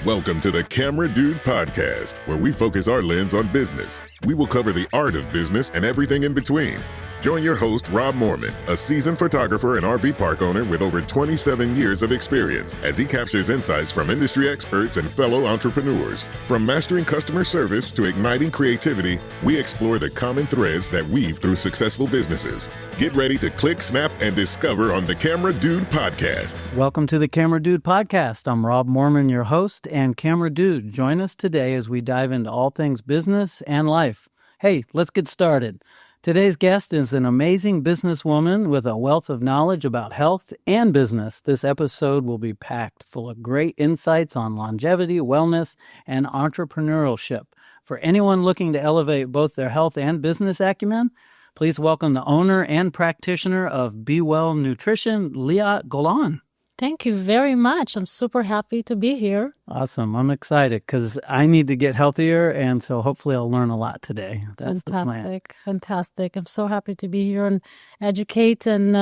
Welcome to the Camera Dude Podcast, where we focus our lens on business. We will cover the art of business and everything in between. Join your host, Rob Moorman, a seasoned photographer and RV park owner with over 27 years of experience, as he captures insights from industry experts and fellow entrepreneurs. From mastering customer service to igniting creativity, we explore the common threads that weave through successful businesses. Get ready to click, snap, and discover on the Camera Dude Podcast. Welcome to the Camera Dude Podcast. I'm Rob Moorman, your host, and Camera Dude. Join us today as we dive into all things business and life. Hey, let's get started. Today's guest is an amazing businesswoman with a wealth of knowledge about health and business. This episode will be packed full of great insights on longevity, wellness, and entrepreneurship. For anyone looking to elevate both their health and business acumen, please welcome the owner and practitioner of Be Well Nutrition, Liat Golan. Thank you very much. I'm super happy to be here. Awesome. I'm excited because I need to get healthier, and so hopefully I'll learn a lot today. That's the plan. Fantastic. I'm so happy to be here and educate and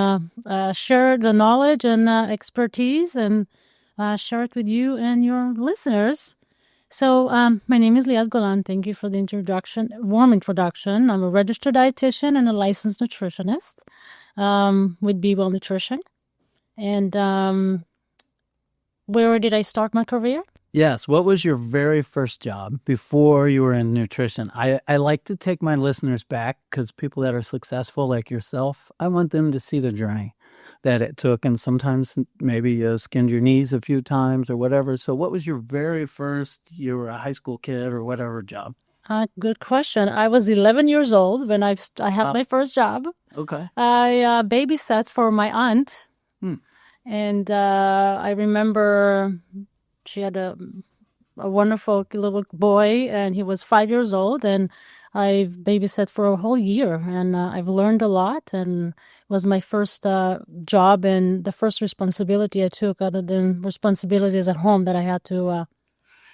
share the knowledge and expertise and share it with you and your listeners. So my name is Liat Golan. Thank you for the warm introduction. I'm a registered dietitian and a licensed nutritionist with Be Well Nutrition. And where did I start my career? Yes. What was your very first job before you were in nutrition? I like to take my listeners back because people that are successful like yourself, I want them to see the journey that it took. And sometimes maybe you skinned your knees a few times or whatever. So what was your very first, you were a high school kid or whatever job? Good question. I was 11 years old when I had my first job. Okay. I babysat for my aunt. And I remember she had a wonderful little boy, and he was 5 years old, and I babysat for a whole year, and I've learned a lot, and it was my first job and the first responsibility I took other than responsibilities at home that I had to...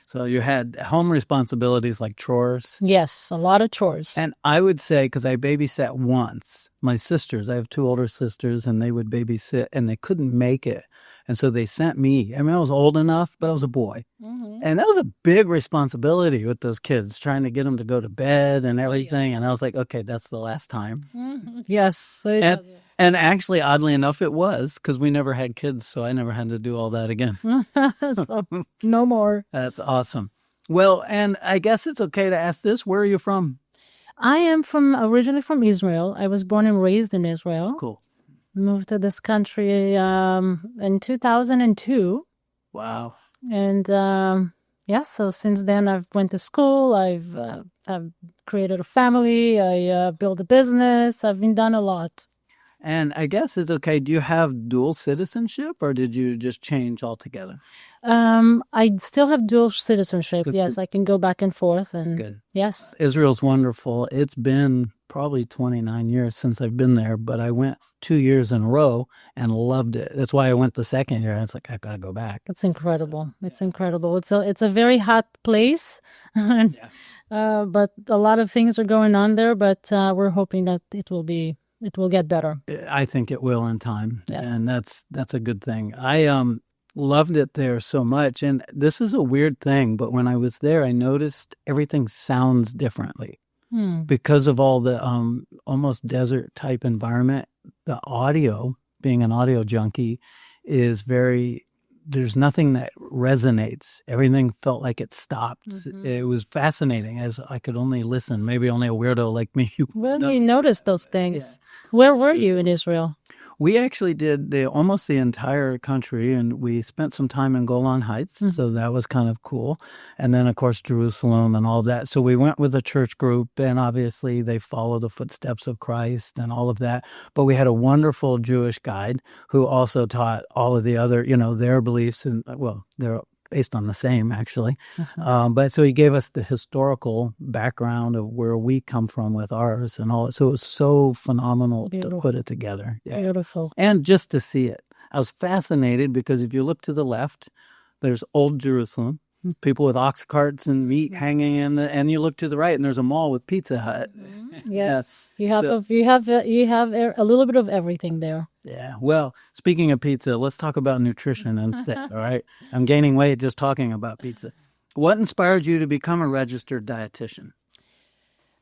So you had home responsibilities like chores? Yes, a lot of chores. And I would say, because I babysat once, my sisters, I have two older sisters, and they would babysit, and they couldn't make it. And so they sent me. I mean, I was old enough, but I was a boy. Mm-hmm. And that was a big responsibility with those kids, trying to get them to go to bed and everything. And I was like, okay, that's the last time. Mm-hmm. Yes. And actually, oddly enough, it was, because we never had kids, so I never had to do all that again. So, no more. That's awesome. Well, and I guess it's okay to ask this. Where are you from? I am originally from Israel. I was born and raised in Israel. Cool. Moved to this country in 2002. Wow. And so since then I've went to school. I've created a family. I built a business. I've been done a lot. And I guess it's okay. Do you have dual citizenship, or did you just change altogether? I still have dual citizenship. Good. Yes, I can go back and forth. And good. Yes. Israel's wonderful. It's been probably 29 years since I've been there, but I went 2 years in a row and loved it. That's why I went the second year. I was like, I've got to go back. It's incredible. It's incredible. It's a very hot place. But a lot of things are going on there, but we're hoping that it will get better. I think it will in time. Yes. And that's a good thing. I loved it there so much. And this is a weird thing, but when I was there, I noticed everything sounds differently. Because of all the almost desert type environment. The audio, being an audio junkie, is there's nothing that resonates. Everything felt like it stopped. Mm-hmm. It was fascinating, as I could only listen. Maybe only a weirdo like me. Well, we noticed those things. Yeah. Where were you in Israel? We actually did almost the entire country, and we spent some time in Golan Heights, so that was kind of cool. And then, of course, Jerusalem and all of that. So we went with a church group, and obviously they follow the footsteps of Christ and all of that. But we had a wonderful Jewish guide who also taught all of the other, their beliefs, and they're based on the same, actually. But so he gave us the historical background of where we come from with ours and all. So it was so phenomenal to put it together. Yeah. Beautiful. And just to see it. I was fascinated because if you look to the left, there's Old Jerusalem. people with ox carts and meat hanging and you look to the right and there's a mall with Pizza Hut. Yes, you have a little bit of everything there. Yeah. Well, speaking of pizza, let's talk about nutrition instead. All right. I'm gaining weight just talking about pizza. What inspired you to become a registered dietitian?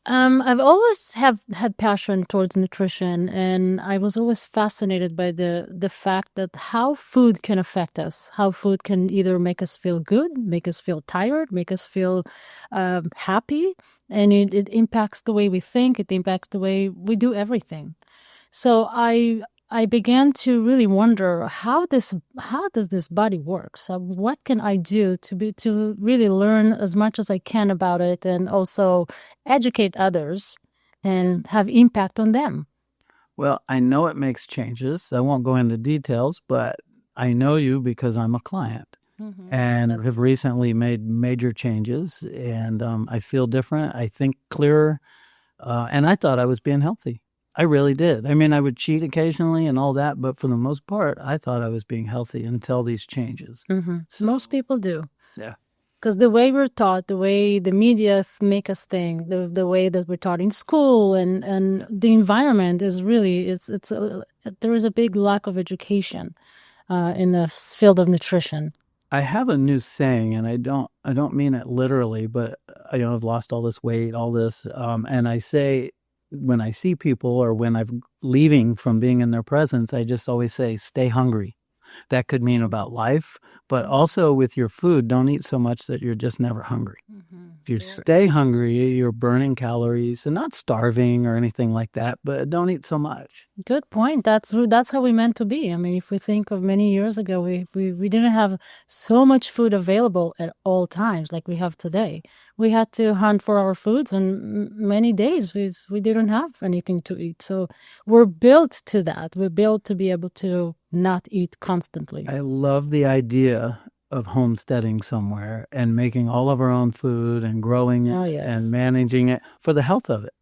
I've always have had passion towards nutrition, and I was always fascinated by the fact that how food can affect us, how food can either make us feel good, make us feel tired, make us feel happy, and it impacts the way we think, it impacts the way we do everything. So I began to really wonder how does this body work? So what can I do to really learn as much as I can about it, and also educate others and have impact on them? Well, I know it makes changes. I won't go into details, but I know you because I'm a client and have recently made major changes, and I feel different. I think clearer, and I thought I was being healthy. I really did. I mean, I would cheat occasionally and all that, but for the most part, I thought I was being healthy until these changes. So, most people do. Yeah. Because the way we're taught, the way the media make us think, the way that we're taught in school, and the environment is really, there is a big lack of education in the field of nutrition. I have a new saying, and I don't mean it literally, but I've lost all this weight, all this, and I say, when I see people or when I'm leaving from being in their presence, I just always say, stay hungry. That could mean about life, but also with your food, don't eat so much that you're just never hungry. If you stay hungry, you're burning calories and not starving or anything like that, but don't eat so much. Good point. That's how we meant to be. I mean, if we think of many years ago, we didn't have so much food available at all times like we have today. We had to hunt for our foods, and many days we didn't have anything to eat. So we're built to that. We're built to be able to not eat constantly. I love the idea of homesteading somewhere and making all of our own food and growing it and managing it for the health of it.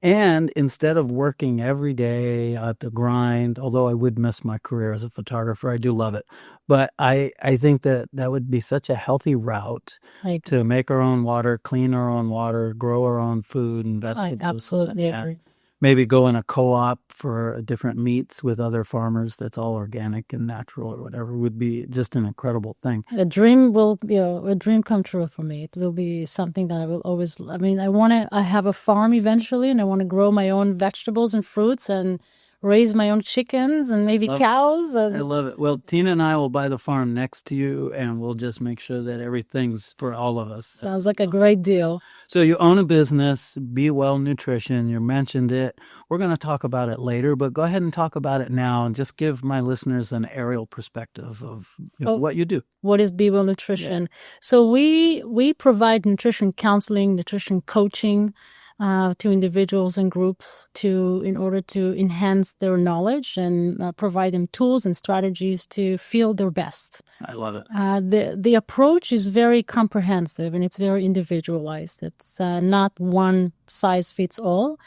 And instead of working every day at the grind, although I would miss my career as a photographer, I do love it. But I think that would be such a healthy route to make our own water, clean our own water, grow our own food and vegetables. I absolutely agree. Maybe go in a co-op for different meats with other farmers that's all organic and natural or whatever would be just an incredible thing. A dream come true for me. It will be something that I will always, I have a farm eventually, and I want to grow my own vegetables and fruits and raise my own chickens and maybe cows. I love it. Well, Tina and I will buy the farm next to you, and we'll just make sure that everything's for all of us. Sounds like a great deal. So you own a business, Be Well Nutrition. You mentioned it. We're going to talk about it later, but go ahead and talk about it now and just give my listeners an aerial perspective of what you do. What is Be Well Nutrition? Yeah. So we provide nutrition counseling, nutrition coaching, to individuals and groups in order to enhance their knowledge and provide them tools and strategies to feel their best. I love it. The approach is very comprehensive and it's very individualized. It's not one size fits all.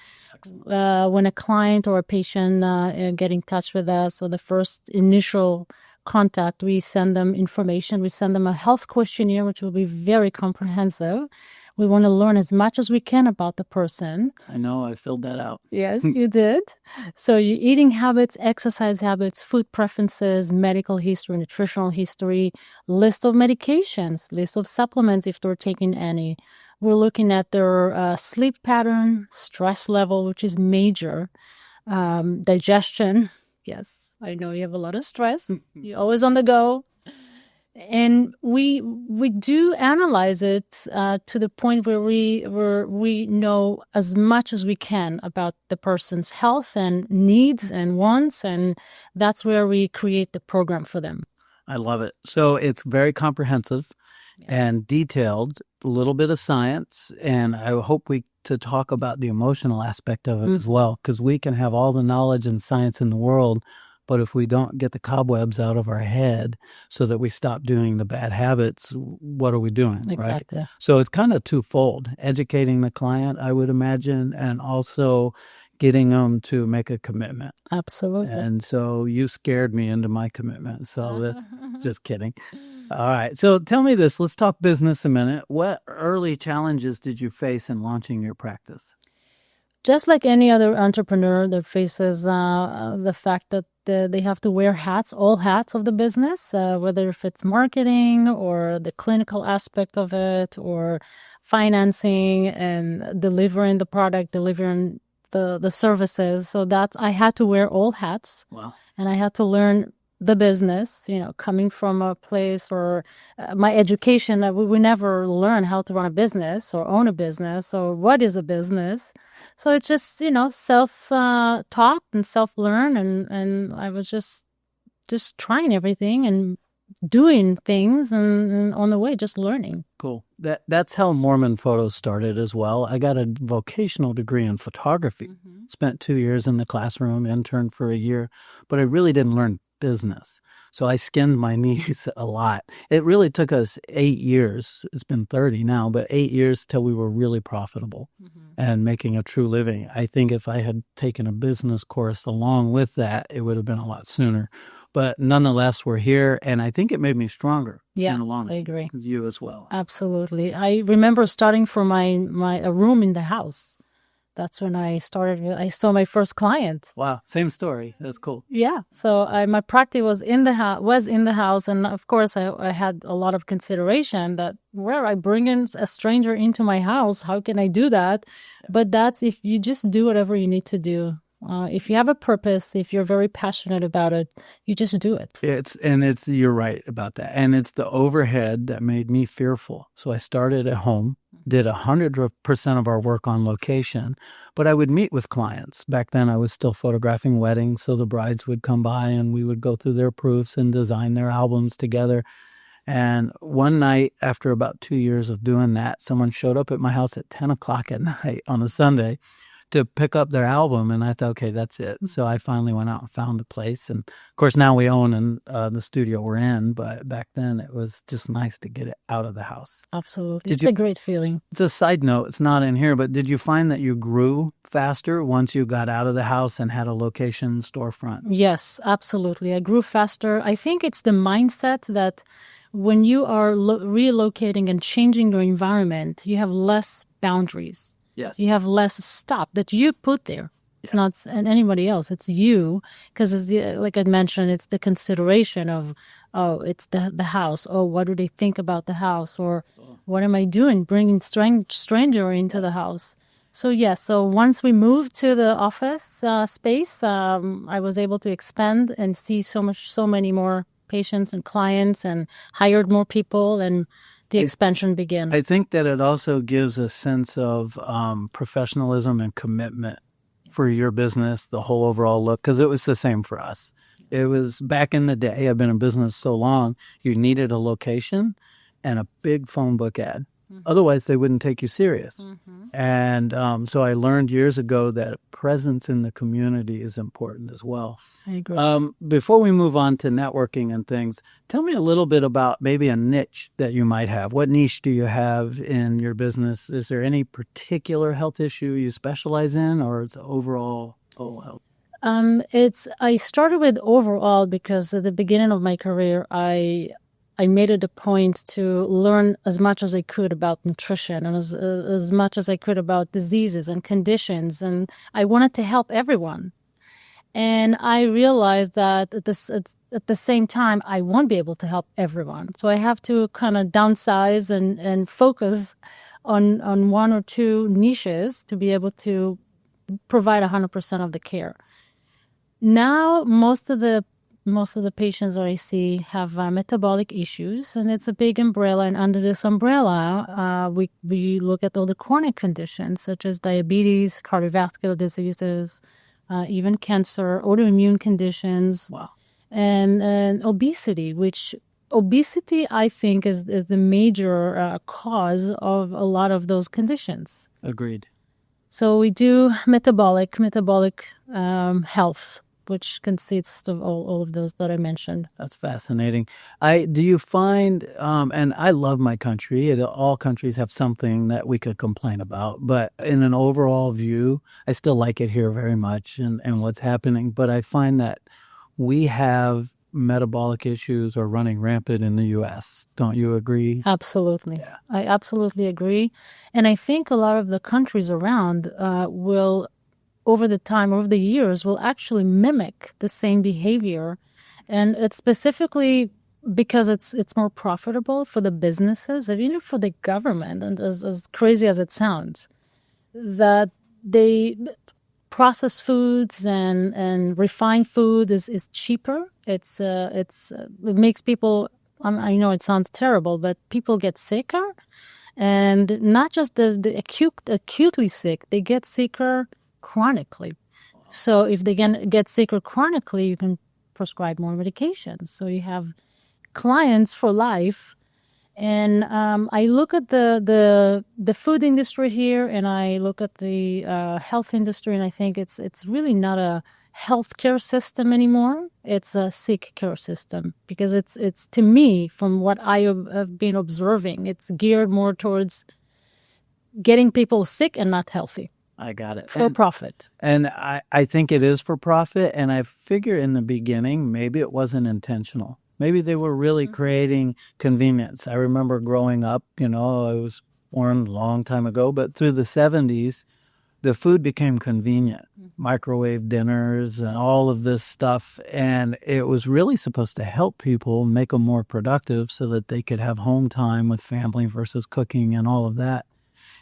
When a client or a patient get in touch with us, or the first initial contact, we send them information. We send them a health questionnaire, which will be very comprehensive. We want to learn as much as we can about the person. I know, I filled that out. Yes, you did. So your eating habits, exercise habits, food preferences, medical history, nutritional history, list of medications, list of supplements if they're taking any. We're looking at their sleep pattern, stress level, which is major, digestion. Yes, I know you have a lot of stress. You're always on the go. And we do analyze it to the point where we know as much as we can about the person's health and needs and wants, and that's where we create the program for them. I love it. So it's very comprehensive and detailed, a little bit of science, and I hope to talk about the emotional aspect of it as well, because we can have all the knowledge and science in the world, but if we don't get the cobwebs out of our head so that we stop doing the bad habits, what are we doing, exactly. Right? So it's kind of twofold, educating the client, I would imagine, and also getting them to make a commitment. Absolutely. And so you scared me into my commitment, so just kidding. All right. So tell me this. Let's talk business a minute. What early challenges did you face in launching your practice? Just like any other entrepreneur that faces the fact that they have to wear hats, all hats of the business, whether if it's marketing or the clinical aspect of it or financing and delivering the product, delivering the services. So that's, I had to wear all hats. Wow. And I had to learn the business, coming from a place or my education, we never learn how to run a business or own a business or what is a business. So it's just, self-taught and self-learn. And I was just trying everything and doing things and on the way, just learning. Cool. That's how Moorman Photos started as well. I got a vocational degree in photography, spent 2 years in the classroom, interned for a year, but I really didn't learn business. So I skinned my knees a lot. It really took us 8 years. It's been 30 now, but 8 years till we were really profitable and making a true living. I think if I had taken a business course along with that, it would have been a lot sooner. But nonetheless, we're here, and I think it made me stronger. Yes, I agree. You as well. Absolutely. I remember starting from a room in the house. That's when I started. I saw my first client. Wow, same story. That's cool. Yeah. So my practice was in the house, and of course I had a lot of consideration that where I bring in a stranger into my house, how can I do that? Yeah. But that's if you just do whatever you need to do. If you have a purpose, if you're very passionate about it, you just do it. You're right about that. And it's the overhead that made me fearful. So I started at home, did 100% of our work on location, but I would meet with clients. Back then I was still photographing weddings. So the brides would come by and we would go through their proofs and design their albums together. And one night, after about 2 years of doing that, someone showed up at my house at 10 o'clock at night on a Sunday to pick up their album, and I thought, okay, that's it. So I finally went out and found a place, and of course now we own in the studio we're in, but back then it was just nice to get it out of the house. Absolutely. It's a great feeling. It's a side note, it's not in here, but did you find that you grew faster once you got out of the house and had a location storefront? Yes, absolutely. I grew faster. I think it's the mindset that when you are relocating and changing your environment, you have less boundaries. Yes. You have less stop that you put there. It's not anybody else. It's you. Because like I mentioned, it's the consideration of, it's the house. Oh, what do they think about the house? Or what am I doing? Bringing stranger into the house. So, yes. So once we moved to the office space, I was able to expand and see so many more patients and clients and hired more people and the expansion began. I think that it also gives a sense of professionalism and commitment for your business, the whole overall look, because it was the same for us. It was back in the day, I've been in business so long, you needed a location and a big phone book ad. Otherwise, they wouldn't take you serious. And so I learned years ago that presence in the community is important as well. I agree. Before we move on to networking and things, tell me a little bit about maybe a niche that you might have. What niche do you have in your business? Is there any particular health issue you specialize in, or it's overall health? I started with overall because at the beginning of my career, I made it a point to learn as much as I could about nutrition and as much as I could about diseases and conditions. And I wanted to help everyone. And I realized that at the same time, I won't be able to help everyone. So I have to kind of downsize and focus on one or two niches to be able to provide 100% of the care. Now, most of the patients that I see have metabolic issues, and it's a big umbrella. And under this umbrella, we look at all the chronic conditions such as diabetes, cardiovascular diseases, even cancer, autoimmune conditions, and obesity. Which obesity, I think, is the major cause of a lot of those conditions. Agreed. So we do metabolic health, which consists of all of those that I mentioned. That's fascinating. Do you find, and I love my country, all countries have something that we could complain about, but in an overall view, I still like it here very much and what's happening. But I find that we have metabolic issues are running rampant in the U.S. Don't you agree? Absolutely. Yeah. I absolutely agree. And I think a lot of the countries around will, over the years, will actually mimic the same behavior. And it's specifically because it's more profitable for the businesses and even for the government, and as crazy as it sounds, that they processed foods and refined food is cheaper. It makes people, I know it sounds terrible, but people get sicker, and not just the acutely sick, they get sicker chronically. So if they get sicker chronically, you can prescribe more medications. So you have clients for life. And I look at the food industry here, and I look at the health industry, and I think it's really not a healthcare system anymore. It's a sick care system, because it's to me, from what I have been observing, it's geared more towards getting people sick and not healthy. I got it. For profit. And I think it is for profit. And I figure in the beginning, maybe it wasn't intentional. Maybe they were really creating convenience. I remember growing up, I was born a long time ago, but through the 70s, the food became convenient. Microwave dinners and all of this stuff. And it was really supposed to help people make them more productive so that they could have home time with family versus cooking and all of that.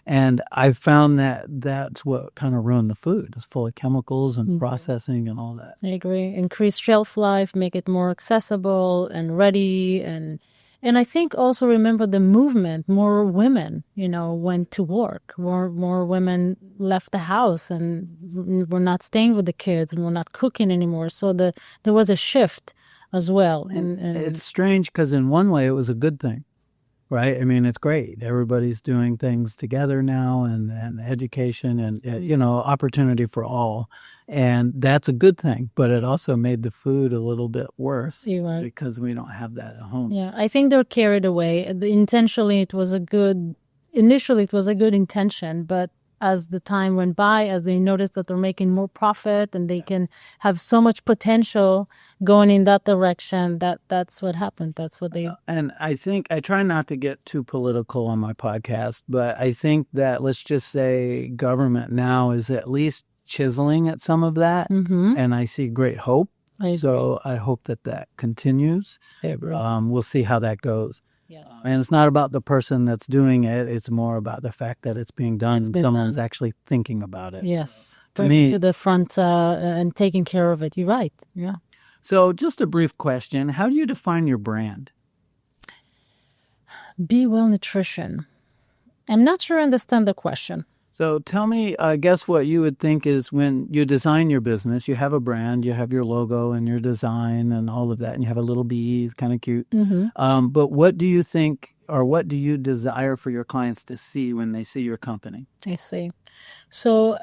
And I found that that's what kind of ruined the food. It's full of chemicals and processing and all that. I agree. Increase shelf life, make it more accessible and ready. And I think also remember the movement. More women, went to work. More women left the house and were not staying with the kids and were not cooking anymore. So there was a shift as well. And it's strange because in one way it was a good thing. Right. I mean, it's great. Everybody's doing things together now, and education and, opportunity for all. And that's a good thing. But it also made the food a little bit worse because we don't have that at home. Yeah, I think they're carried away. Initially, it was a good intention. But as the time went by, as they noticed that they're making more profit and they can have so much potential going in that direction, that's what happened. That's what they... And I think, I try not to get too political on my podcast, but I think that, let's just say, government now is at least chiseling at some of that. And I see great hope. So I hope that continues. We'll see how that goes. Yes. And it's not about the person that's doing it. It's more about the fact that it's being done. Someone's actually thinking about it. Yes. To me, to the front and taking care of it. You're right. Yeah. So just a brief question. How do you define your brand? Be Well Nutrition. I'm not sure I understand the question. So tell me, I guess what you would think is when you design your business, you have a brand, you have your logo and your design and all of that, and you have a little bee, it's kind of cute. But what do you think, or what do you desire for your clients to see when they see your company? I see. So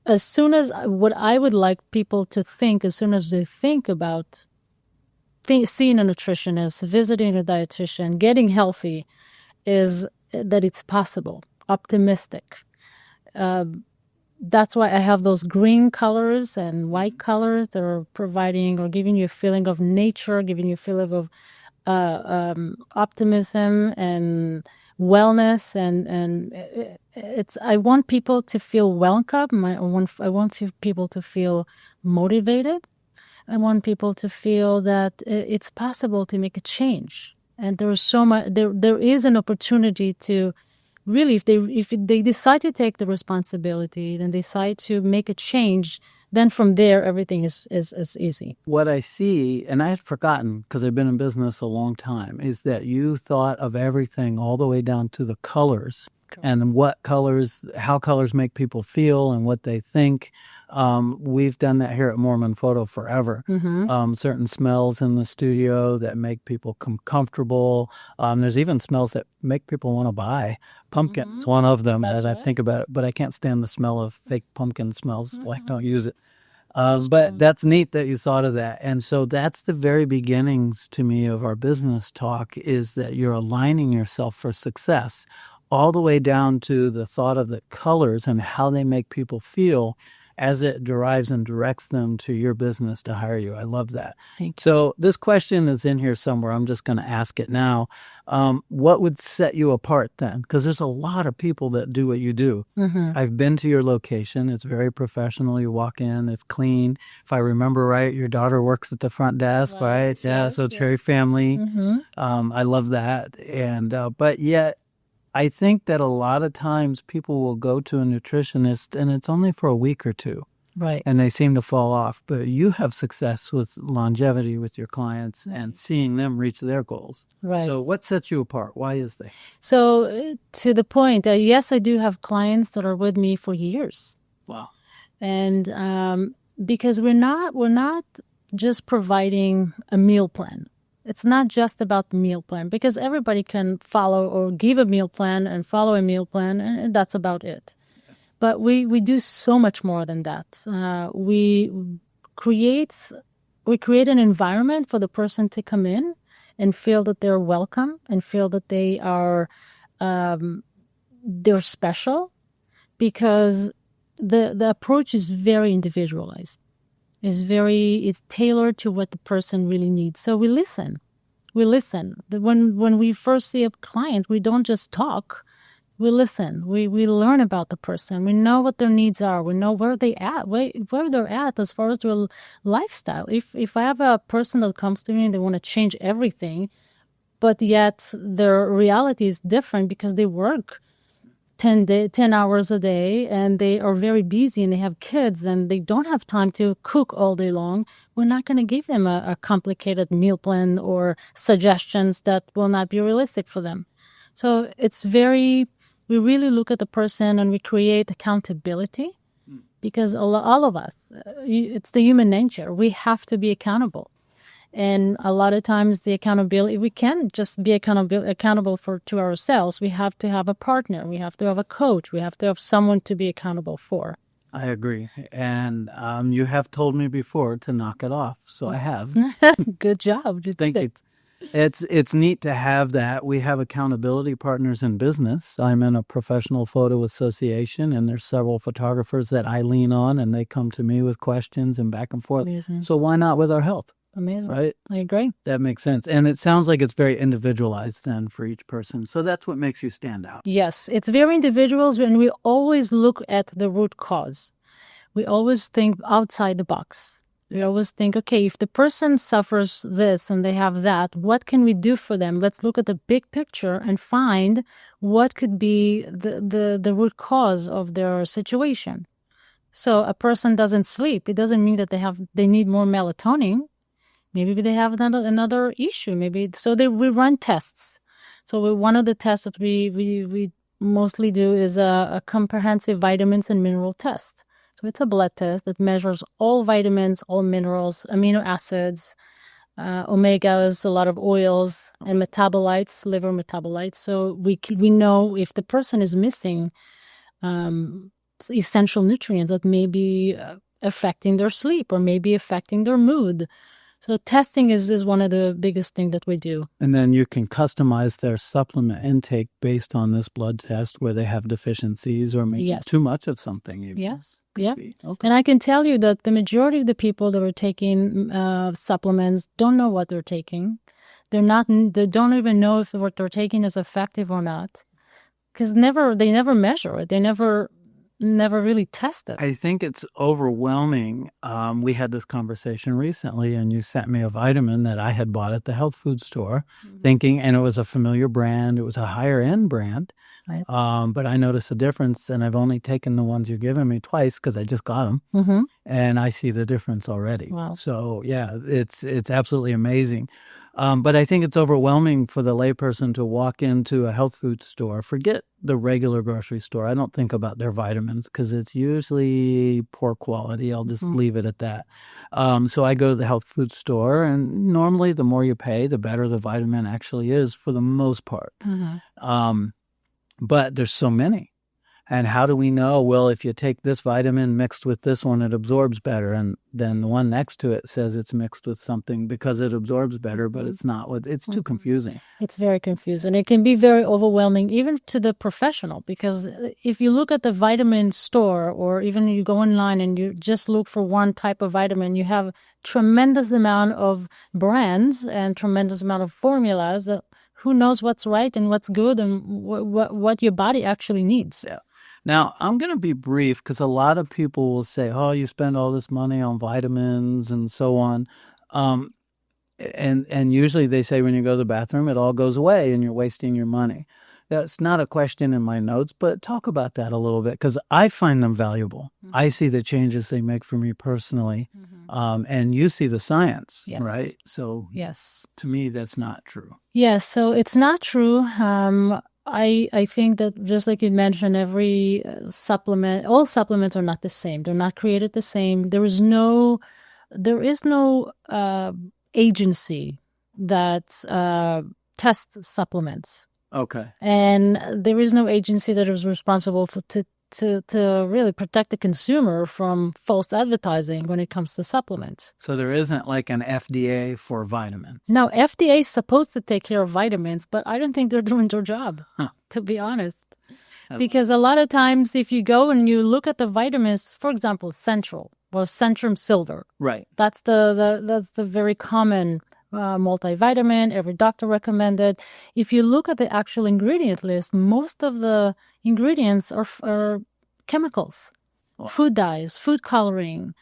as soon as what I would like people to think, as soon as they think about seeing a nutritionist, visiting a dietitian, getting healthy, is that it's possible. Optimistic. That's why I have those green colors and white colors that are providing or giving you a feeling of nature, giving you a feeling of optimism and wellness, and it's. I want people to feel welcome. I want people to feel motivated. I want people to feel that it's possible to make a change, and there is so much. There is an opportunity to. Really, if they decide to take the responsibility, then decide to make a change, then from there, everything is easy. What I see, and I had forgotten because I've been in business a long time, is that you thought of everything all the way down to the colors. Correct. And how colors make people feel and what they think. We've done that here at Moorman Photo forever. Certain smells in the studio that make people comfortable. There's even smells that make people want to buy. Pumpkin's one of them as I think about it, but I can't stand the smell of fake pumpkin smells. Like, don't use it. But that's neat that you thought of that. And so that's the very beginnings to me of our business talk, is that you're aligning yourself for success all the way down to the thought of the colors and how they make people feel. as it derives and directs them to your business to hire you. I love that. Thank you. So this question is in here somewhere. I'm just going to ask it now. What would set you apart then? Because there's a lot of people that do what you do. I've been to your location. It's very professional. You walk in, it's clean. If I remember right, your daughter works at the front desk, right? Yeah, so it's very family. I love that. And but yet, I think that a lot of times people will go to a nutritionist and it's only for a week or two. Right. And they seem to fall off. But you have success with longevity with your clients and seeing them reach their goals. Right. So what sets you apart? Why is that? So to the point, yes, I do have clients that are with me for years. Wow. And because we're not just providing a meal plan. It's not just about the meal plan, because everybody can follow or give a meal plan and follow a meal plan, and that's about it. But we do so much more than that. We create an environment for the person to come in and feel that they're welcome and feel that they're special, because the approach is very individualized. It's tailored to what the person really needs. So we listen. When we first see a client, we don't just talk. We listen. We learn about the person. We know what their needs are. We know where they're at as far as their lifestyle. If I have a person that comes to me and they want to change everything, but yet their reality is different because they work 10 hours a day and they are very busy and they have kids and they don't have time to cook all day long, we're not going to give them a complicated meal plan or suggestions that will not be realistic for them. So we really look at the person and we create accountability, because all of us, it's the human nature. We have to be accountable. And a lot of times the accountability, we can't just be accountable to ourselves. We have to have a partner. We have to have a coach. We have to have someone to be accountable for. I agree. And you have told me before to knock it off. So I have. Good job. Thank you. It's neat to have that. We have accountability partners in business. I'm in a professional photo association, and there's several photographers that I lean on, and they come to me with questions and back and forth. Amazing. So why not with our health? Amazing. Right? I agree. That makes sense. And it sounds like it's very individualized then for each person. So that's what makes you stand out. Yes, it's very individual, and we always look at the root cause. We always think outside the box. We always think, okay, if the person suffers this and they have that, what can we do for them? Let's look at the big picture and find what could be the root cause of their situation. So a person doesn't sleep. It doesn't mean that they need more melatonin. Maybe they have another issue. We run tests. So one of the tests that we mostly do is a comprehensive vitamins and mineral test. So it's a blood test that measures all vitamins, all minerals, amino acids, omegas, a lot of oils, and metabolites, liver metabolites. So we know if the person is missing essential nutrients that may be affecting their sleep or maybe affecting their mood. So testing is one of the biggest things that we do. And then you can customize their supplement intake based on this blood test where they have deficiencies or maybe too much of something. Yes. Yeah. Okay. And I can tell you that the majority of the people that are taking supplements don't know what they're taking. They don't even know if what they're taking is effective or not, because they never measure it. They never really test it. I think it's overwhelming. We had this conversation recently, and you sent me a vitamin that I had bought at the health food store, thinking, and it was a familiar brand. It was a higher end brand. Right. But I noticed a difference, and I've only taken the ones you've given me twice because I just got them, and I see the difference already. Wow. So yeah, it's absolutely amazing. But I think it's overwhelming for the layperson to walk into a health food store. Forget the regular grocery store. I don't think about their vitamins because it's usually poor quality. I'll just leave it at that. So I go to the health food store, and normally the more you pay, the better the vitamin actually is for the most part. But there's so many. And how do we know? Well, if you take this vitamin mixed with this one, it absorbs better. And then the one next to it says it's mixed with something because it absorbs better, but it's not. It's too confusing. It's very confusing. It can be very overwhelming, even to the professional, because if you look at the vitamin store or even you go online and you just look for one type of vitamin, you have tremendous amount of brands and tremendous amount of formulas that who knows what's right and what's good and what your body actually needs. Yeah. Now, I'm going to be brief because a lot of people will say, oh, you spend all this money on vitamins and so on. And usually they say when you go to the bathroom, it all goes away and you're wasting your money. That's not a question in my notes, but talk about that a little bit because I find them valuable. I see the changes they make for me personally, and you see the science, right? So yes, to me, that's not true. Yes, so it's not true. I think that just like you mentioned, every supplement, all supplements are not the same. They're not created the same. There is no agency that tests supplements. Okay. And there is no agency that is responsible to really protect the consumer from false advertising when it comes to supplements. So there isn't like an FDA for vitamins? No, FDA is supposed to take care of vitamins, but I don't think they're doing their job, to be honest. Because a lot of times if you go and you look at the vitamins, for example, Central or Centrum Silver. Right. That's the very common multivitamin, every doctor recommended. If you look at the actual ingredient list, most of the ingredients are chemicals, food dyes, food coloring,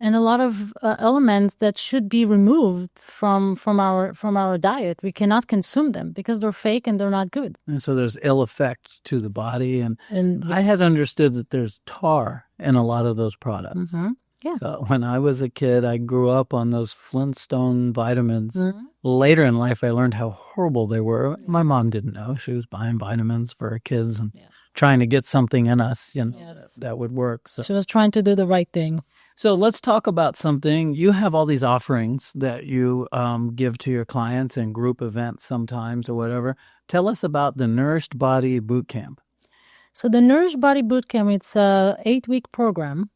and a lot of elements that should be removed from our diet. We cannot consume them because they're fake and they're not good. And so there's ill effects to the body. And yes. I had understood that there's tar in a lot of those products. Mm-hmm. Yeah. So when I was a kid, I grew up on those Flintstone vitamins. Mm-hmm. Later in life, I learned how horrible they were. My mom didn't know. She was buying vitamins for her kids and trying to get something in us, that would work. So she was trying to do the right thing. So let's talk about something. You have all these offerings that you give to your clients in group events sometimes or whatever. Tell us about the Nourished Body Bootcamp. So the Nourished Body Bootcamp, it's a 8-week program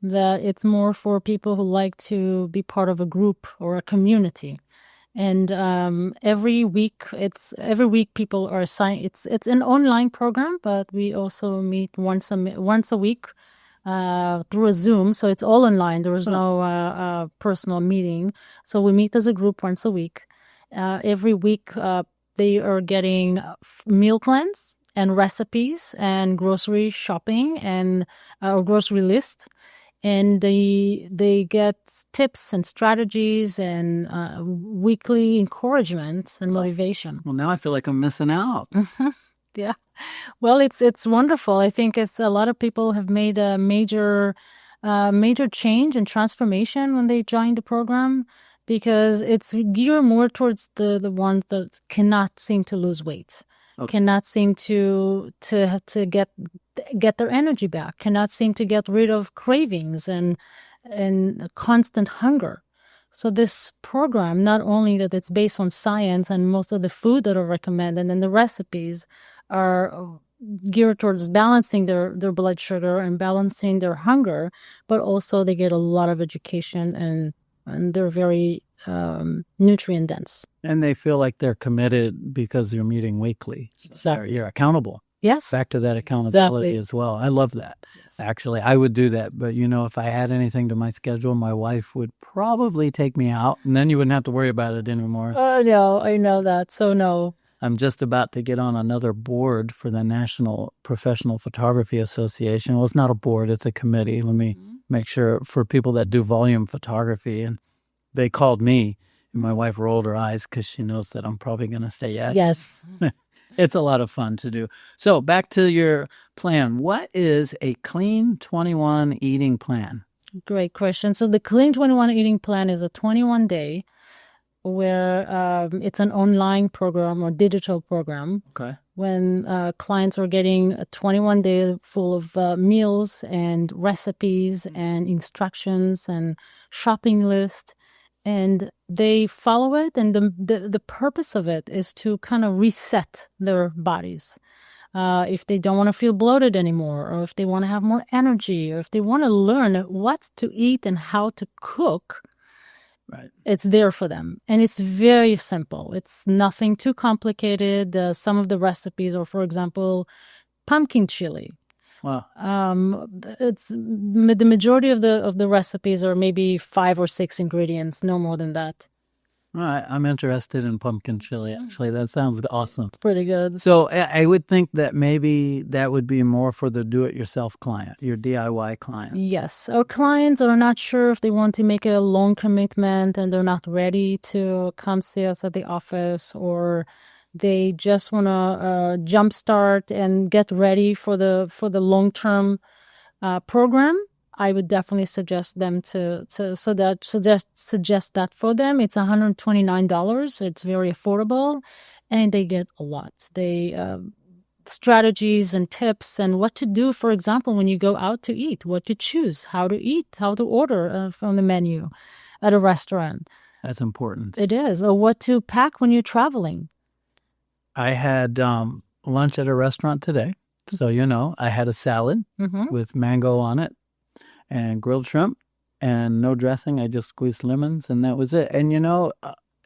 that it's more for people who like to be part of a group or a community. And every week people are assigned. It's an online program, but we also meet once a week through a Zoom. So it's all online. There is no personal meeting. So we meet as a group once a week. Every week they are getting meal plans and recipes and grocery shopping and grocery list. And they get tips and strategies and weekly encouragement and motivation. Well, now I feel like I'm missing out. Yeah. Well, it's wonderful. I think it's a lot of people have made a major change and transformation when they joined the program because it's geared more towards the ones that cannot seem to lose weight. Okay. Cannot seem to get their energy back, cannot seem to get rid of cravings and constant hunger. So this program, not only that it's based on science and most of the food that are recommended and the recipes are geared towards balancing their blood sugar and balancing their hunger, but also they get a lot of education and they're very nutrient dense. And they feel like they're committed because you're meeting weekly. So exactly. You're accountable. Yes. Back to that accountability as well. I love that. Yes. Actually, I would do that. But, if I add anything to my schedule, my wife would probably take me out. And then you wouldn't have to worry about it anymore. Oh, no, I know that. So, no. I'm just about to get on another board for the National Professional Photography Association. Well, it's not a board. It's a committee. Let me make sure for people that do volume photography. And they called me. And my wife rolled her eyes because she knows that I'm probably going to say yes. Yes. It's a lot of fun to do. So back to your plan. What is a Clean 21 eating plan? Great question. So the Clean 21 eating plan is a 21-day where it's an online program or digital program. Okay. When clients are getting a 21-day full of meals and recipes and instructions and shopping list. And they follow it, and the purpose of it is to kind of reset their bodies. if they don't want to feel bloated anymore, or if they want to have more energy, or if they want to learn what to eat and how to cook. Right. It's there for them. And it's very simple. It's nothing too complicated. Some of the recipes are, for example, pumpkin chili. Wow. It's the majority of the recipes are maybe 5 or 6 ingredients, no more than that. All right. I'm interested in pumpkin chili, actually. That sounds awesome. It's pretty good. So I would think that maybe that would be more for the do-it-yourself client, your DIY client. Yes. Our clients are not sure if they want to make a long commitment and they're not ready to come see us at the office, or they just want to jumpstart and get ready for the long-term program. I would definitely suggest them suggest that for them. It's $129. It's very affordable, and they get a lot. They strategies and tips and what to do. For example, when you go out to eat, what to choose, how to eat, how to order from the menu at a restaurant. That's important. It is. Or what to pack when you're traveling. I had lunch at a restaurant today, so I had a salad with mango on it, and grilled shrimp, and no dressing. I just squeezed lemons, and that was it. And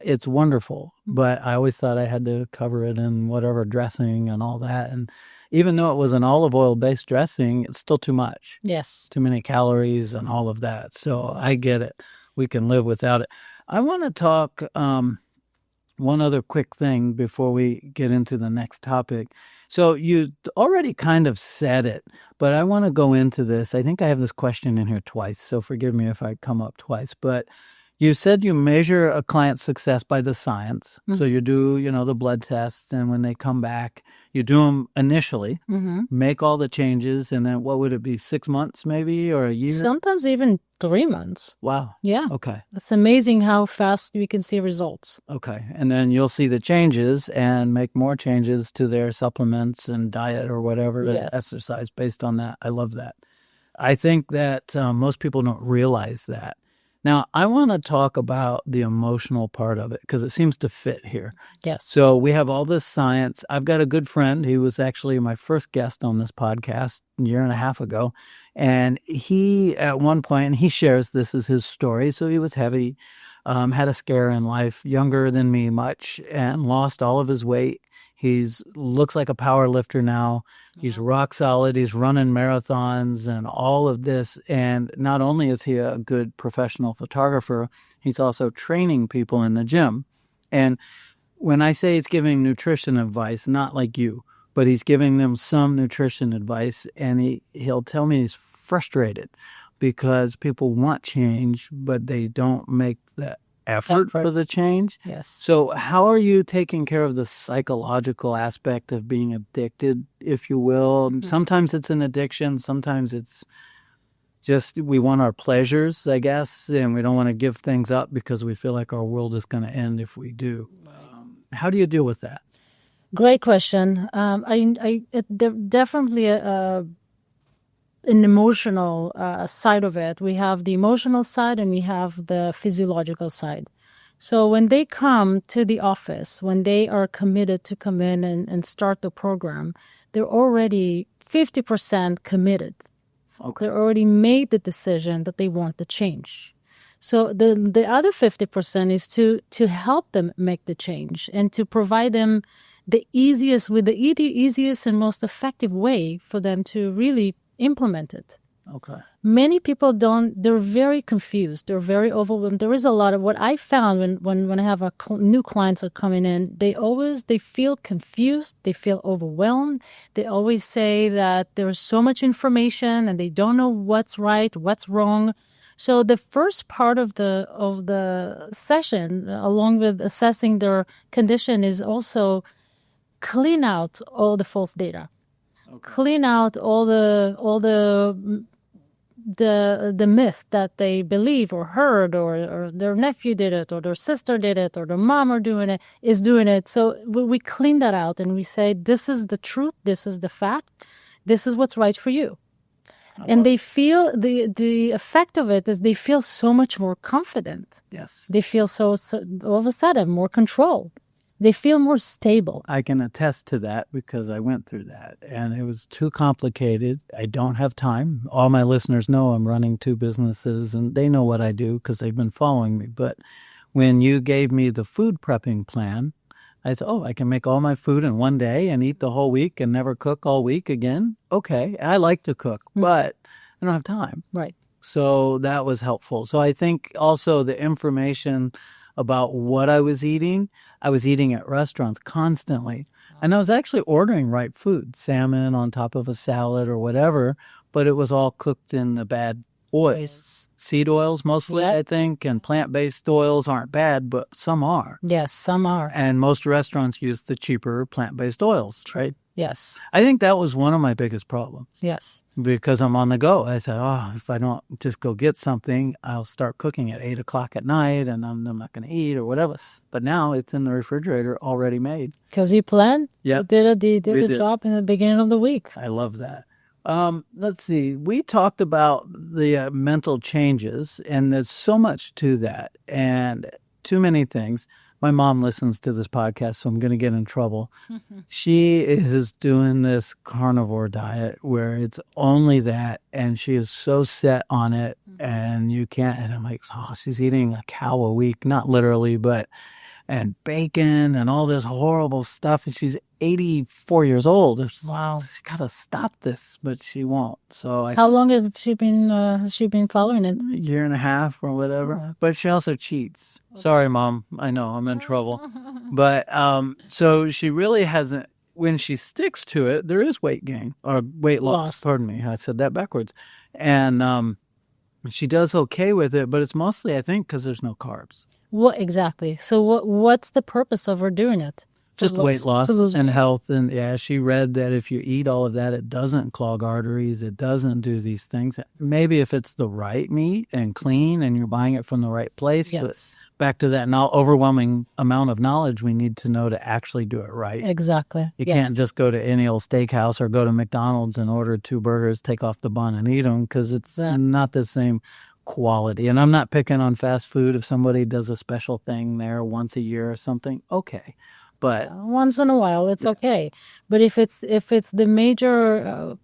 it's wonderful, but I always thought I had to cover it in whatever dressing and all that. And even though it was an olive oil based dressing, it's still too much. Yes. Too many calories and all of that. So I get it. We can live without it. I want to talk one other quick thing before we get into the next topic. So you already kind of said it, but I want to go into this. I think I have this question in here twice, so forgive me if I come up twice. But you said you measure a client's success by the science. Mm-hmm. So you do, the blood tests, and when they come back, you do them initially, make all the changes, and then what would it be, 6 months maybe, or a year? Sometimes even 3 months. Wow. Yeah. Okay. It's amazing how fast we can see results. Okay. And then you'll see the changes and make more changes to their supplements and diet or whatever, exercise based on that. I love that. I think that most people don't realize that. Now, I want to talk about the emotional part of it because it seems to fit here. Yes. So we have all this science. I've got a good friend. He was actually my first guest on this podcast a year and a half ago. And he, at one point, and he shares this as his story. So he was heavy, had a scare in life, younger than me much, and lost all of his weight. He's looks like a power lifter now. He's rock solid. He's running marathons and all of this. And not only is he a good professional photographer, he's also training people in the gym. And when I say he's giving nutrition advice, not like you, but he's giving them some nutrition advice, and he'll tell me he's frustrated because people want change, but they don't make the effort for the change. Yes. So how are you taking care of the psychological aspect of being addicted, if you will? Mm-hmm. Sometimes it's an addiction. Sometimes it's just we want our pleasures, I guess, and we don't want to give things up because we feel like our world is going to end if we do. How do you deal with that? Great question. Definitely an emotional side of it. We have the emotional side and we have the physiological side. So when they come to the office, when they are committed to come in and start the program, they're already 50% committed. Okay. They already made the decision that they want the change. So the other 50% is to help them make the change and to provide them the easiest and most effective way for them to really implement it. Okay. Many people they're very confused. They're very overwhelmed. There is a lot of what I found when I have new clients are coming in, they feel confused. They feel overwhelmed. They always say that there's so much information and they don't know what's right, what's wrong. So the first part of the session, along with assessing their condition, is also clean out all the false data. Okay. Clean out all the myth that they believe or heard, or their nephew did it, or their sister did it, or their mom is doing it. So we clean that out and we say, this is the truth, this is the fact, this is what's right for you. And they feel the effect of it is they feel so much more confident. Yes. They feel so all of a sudden more control. they feel more stable. I can attest to that because I went through that and it was too complicated. I don't have time. All my listeners know I'm running 2 businesses and they know what I do because they've been following me. But when you gave me the food prepping plan, I thought, I can make all my food in one day and eat the whole week and never cook all week again. Okay, I like to cook, but I don't have time. Right. So that was helpful. So I think also the information about what I was eating at restaurants constantly. And I was actually ordering right food, salmon on top of a salad or whatever, but it was all cooked in the bad oils. Seed oils mostly, I think, and plant-based oils aren't bad, but some are. Yes, some are. And most restaurants use the cheaper plant-based oils, right? Yes. I think that was one of my biggest problems. Yes. Because I'm on the go. I said, if I don't just go get something, I'll start cooking at 8 o'clock at night and I'm not going to eat or whatever. But now it's in the refrigerator already made. Because you planned? Yeah. You did the job in the beginning of the week. I love that. Let's see. We talked about the mental changes, and there's so much to that and too many things. My mom listens to this podcast, so I'm going to get in trouble. She is doing this carnivore diet where it's only that, and she is so set on it, and you can't. And I'm like, she's eating a cow a week, not literally, but and bacon and all this horrible stuff. And she's 84 years old. Wow. She's got to stop this, but she won't. So how long has she been following it? A year and a half or whatever. Oh. But she also cheats. Sorry, Mom. I know I'm in trouble. But so she really hasn't. When she sticks to it, there is weight gain or weight loss. Pardon me. I said that backwards. And she does okay with it, but it's mostly, I think, because there's no carbs. What exactly? So what's the purpose of her doing it? Just weight loss and health. And she read that if you eat all of that, it doesn't clog arteries. It doesn't do these things. Maybe if it's the right meat and clean and you're buying it from the right place. Yes. But back to that overwhelming amount of knowledge we need to know to actually do it right. Exactly. You can't just go to any old steakhouse or go to McDonald's and order 2 burgers, take off the bun and eat them because it's not the same quality. And I'm not picking on fast food. If somebody does a special thing there once a year or something, okay. But once in a while, it's okay. But if it's the major,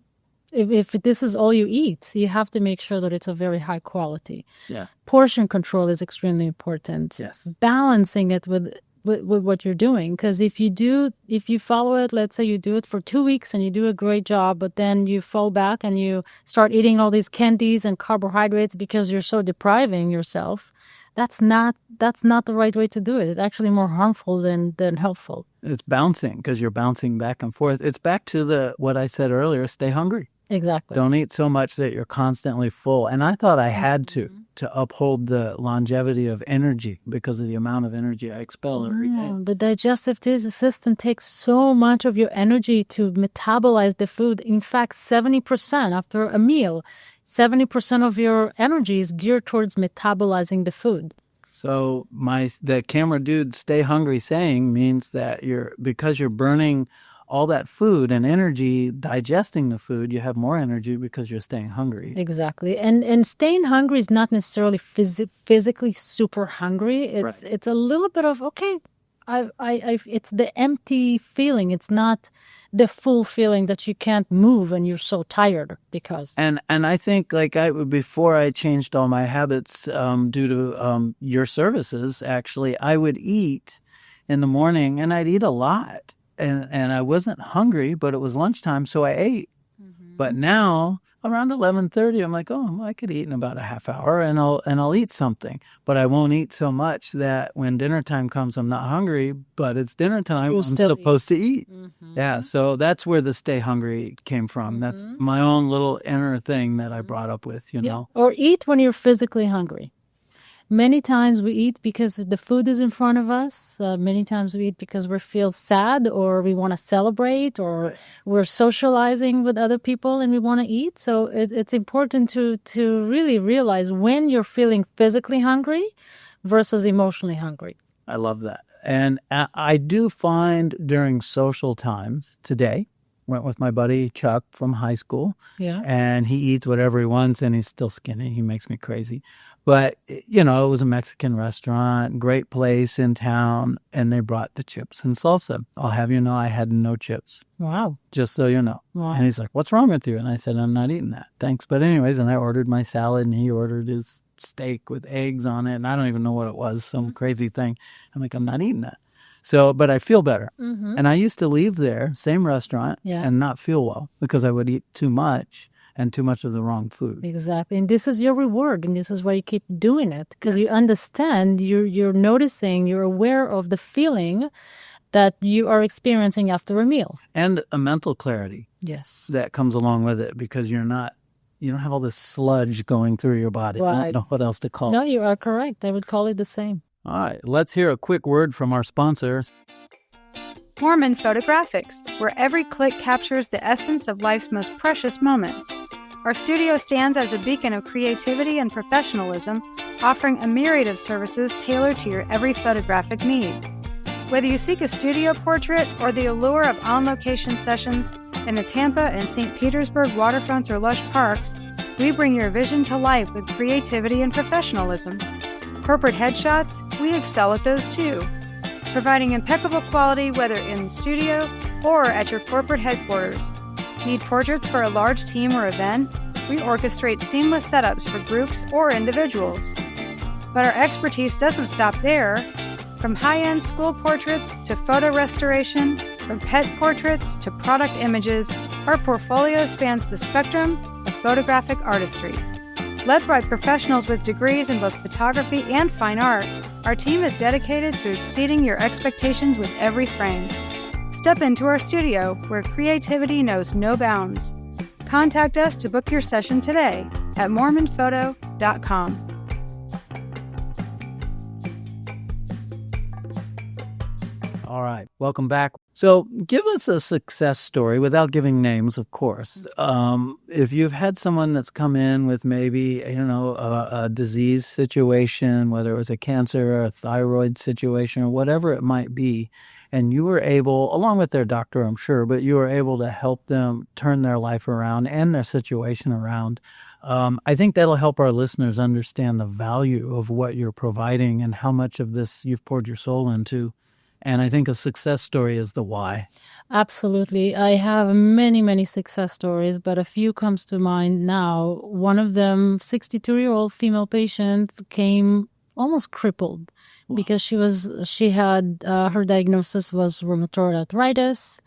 if this is all you eat, you have to make sure that it's a very high quality. Yeah. Portion control is extremely important. Yes. Balancing it with what you're doing, because if you follow it, let's say you do it for 2 weeks and you do a great job, but then you fall back and you start eating all these candies and carbohydrates because you're so depriving yourself. That's not the right way to do it. It's actually more harmful than helpful. It's bouncing because you're bouncing back and forth. It's back to what I said earlier, stay hungry. Exactly. Don't eat so much that you're constantly full. And I thought I had to uphold the longevity of energy because of the amount of energy I expel every day. The digestive system takes so much of your energy to metabolize the food. In fact, 70% after a meal, 70% of your energy is geared towards metabolizing the food. So the camera dude stay hungry saying means that because you're burning all that food and energy digesting the food, you have more energy because you're staying hungry. Exactly. And staying hungry is not necessarily physically super hungry. It's a little bit of, okay, it's the empty feeling. It's not the full feeling that you can't move and you're so tired because. And I think before I changed all my habits due to your services, actually, I would eat in the morning and I'd eat a lot. And I wasn't hungry, but it was lunchtime, so I ate. Mm-hmm. But now, around 11:30, I'm like, I could eat in about a half hour, and I'll eat something. But I won't eat so much that when dinner time comes, I'm not hungry, but it's dinner time, I'm supposed to eat. Mm-hmm. Yeah, so that's where the stay hungry came from. Mm-hmm. That's my own little inner thing that I brought up with, you know. Or eat when you're physically hungry. Many times we eat because the food is in front of us. Many times we eat because we feel sad or we want to celebrate or we're socializing with other people and we want to eat. So it's important to really realize when you're feeling physically hungry versus emotionally hungry. I love that. And I do find during social times today, went with my buddy Chuck from high school. Yeah. And he eats whatever he wants, and he's still skinny. He makes me crazy. But, you know, it was a Mexican restaurant, great place in town, and they brought the chips and salsa. I'll have you know, I had no chips. Wow. Just so you know. Wow. And he's like, what's wrong with you? And I said, I'm not eating that. Thanks. But anyways, and I ordered my salad, and he ordered his steak with eggs on it. And I don't even know what it was, some crazy thing. I'm like, I'm not eating that. So, but I feel better. Mm-hmm. And I used to leave there, same restaurant, and not feel well because I would eat too much and too much of the wrong food. Exactly. And this is your reward. And this is why you keep doing it. Because you understand, you're noticing, you're aware of the feeling that you are experiencing after a meal. And a mental clarity. Yes. That comes along with it because you don't have all this sludge going through your body. Right. I don't know what else to call it. No, you are correct. I would call it the same. All right. Let's hear a quick word from our sponsor. Moorman Photographics, where every click captures the essence of life's most precious moments. Our studio stands as a beacon of creativity and professionalism, offering a myriad of services tailored to your every photographic need. Whether you seek a studio portrait or the allure of on-location sessions in the Tampa and St. Petersburg waterfronts or lush parks, we bring your vision to life with creativity and professionalism. Corporate headshots, we excel at those too, providing impeccable quality whether in the studio or at your corporate headquarters. Need portraits for a large team or event? We orchestrate seamless setups for groups or individuals. But our expertise doesn't stop there. From high-end school portraits to photo restoration, from pet portraits to product images, our portfolio spans the spectrum of photographic artistry. Led by professionals with degrees in both photography and fine art, our team is dedicated to exceeding your expectations with every frame. Step into our studio, where creativity knows no bounds. Contact us to book your session today at moormanphoto.com. All right. Welcome back. So give us a success story without giving names, of course. If you've had someone that's come in with maybe, a disease situation, whether it was a cancer or a thyroid situation or whatever it might be, and you were able, along with their doctor, I'm sure, but you were able to help them turn their life around and their situation around. I think that'll help our listeners understand the value of what you're providing and how much of this you've poured your soul into. And I think a success story is the why. Absolutely. I have many, many success stories, but a few comes to mind now. One of them, 62-year-old female patient, came almost crippled because she had her diagnosis was rheumatoid arthritis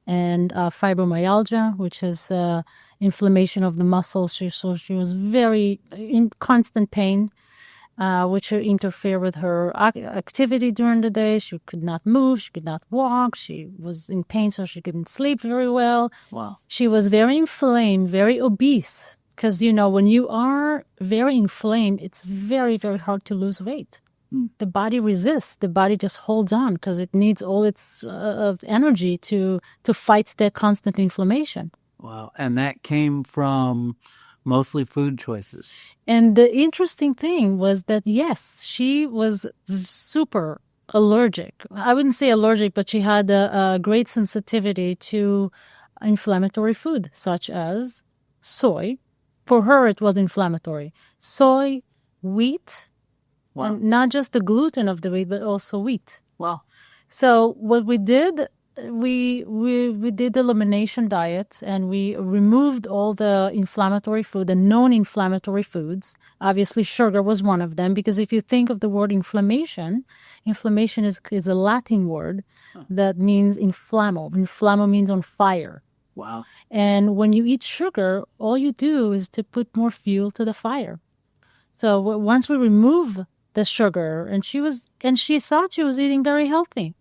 and fibromyalgia, which is inflammation of the muscles. So she was very in constant pain, which interfered with her activity during the day. She could not move. She could not walk. She was in pain, so she couldn't sleep very well. Wow. She was very inflamed, very obese. Because, when you are very inflamed, it's very, very hard to lose weight. The body resists. The body just holds on because it needs all its energy to fight that constant inflammation. Wow. And that came from mostly food choices. And the interesting thing was that, yes, she was super allergic. I wouldn't say allergic, but she had a great sensitivity to inflammatory food, such as soy. For her, it was inflammatory. Soy, wheat, wow. And not just the gluten of the wheat, but also wheat. Wow. So what we did, we did the elimination diet, and we removed all the inflammatory food, the known inflammatory foods. Obviously, sugar was one of them, because if you think of the word inflammation is a Latin word that means inflammo. Inflammo means on fire. Wow. And when you eat sugar, all you do is to put more fuel to the fire. So once we remove the sugar, and she thought she was eating very healthy.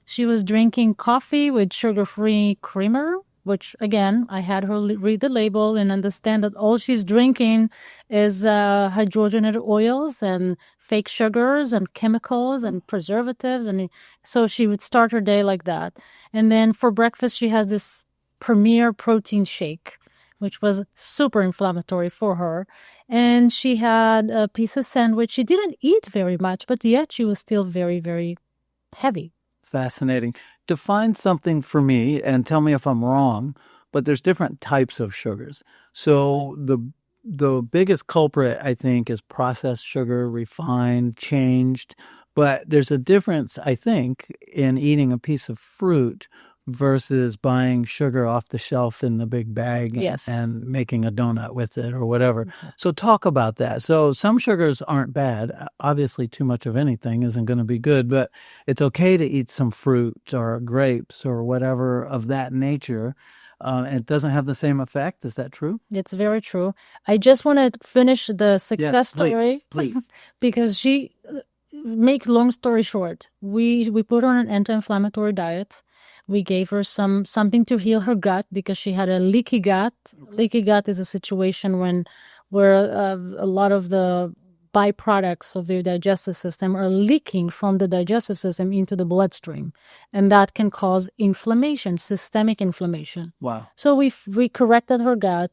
She was drinking coffee with sugar-free creamer, which, again, I had her read the label and understand that all she's drinking is hydrogenated oils and fake sugars and chemicals and preservatives. And so she would start her day like that. And then for breakfast, she has this Premier protein shake, which was super inflammatory for her. And she had a piece of sandwich. She didn't eat very much, but yet she was still very, very heavy. fascinating. Define something for me and tell me if I'm wrong, but there's different types of sugars. So the biggest culprit, I think, is processed sugar, refined, changed. But there's a difference, I think, in eating a piece of fruit versus buying sugar off the shelf in the big bag and making a donut with it or whatever. So talk about that. So some sugars aren't bad. Obviously, too much of anything isn't going to be good, but it's okay to eat some fruit or grapes or whatever of that nature. It doesn't have the same effect. Is that true? It's very true. I just want to finish the success story. Please. Because she, make long story short, we put her on an anti-inflammatory diet. We gave her something to heal her gut because she had a leaky gut. Leaky gut is a situation where a lot of the byproducts of the digestive system are leaking from the digestive system into the bloodstream, and that can cause inflammation, systemic inflammation. Wow. So we corrected her gut,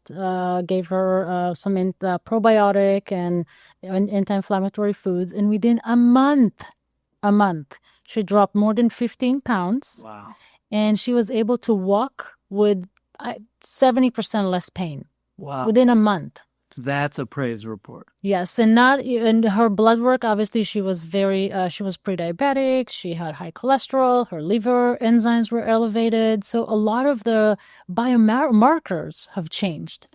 gave her some probiotic and anti-inflammatory foods, and within a month, she dropped more than 15 pounds. Wow. And she was able to walk with 70% less pain. Wow. Within a month. That's a praise report. Yes, and her blood work, obviously she was she was pre-diabetic, she had high cholesterol, her liver enzymes were elevated, so a lot of the biomarkers have changed.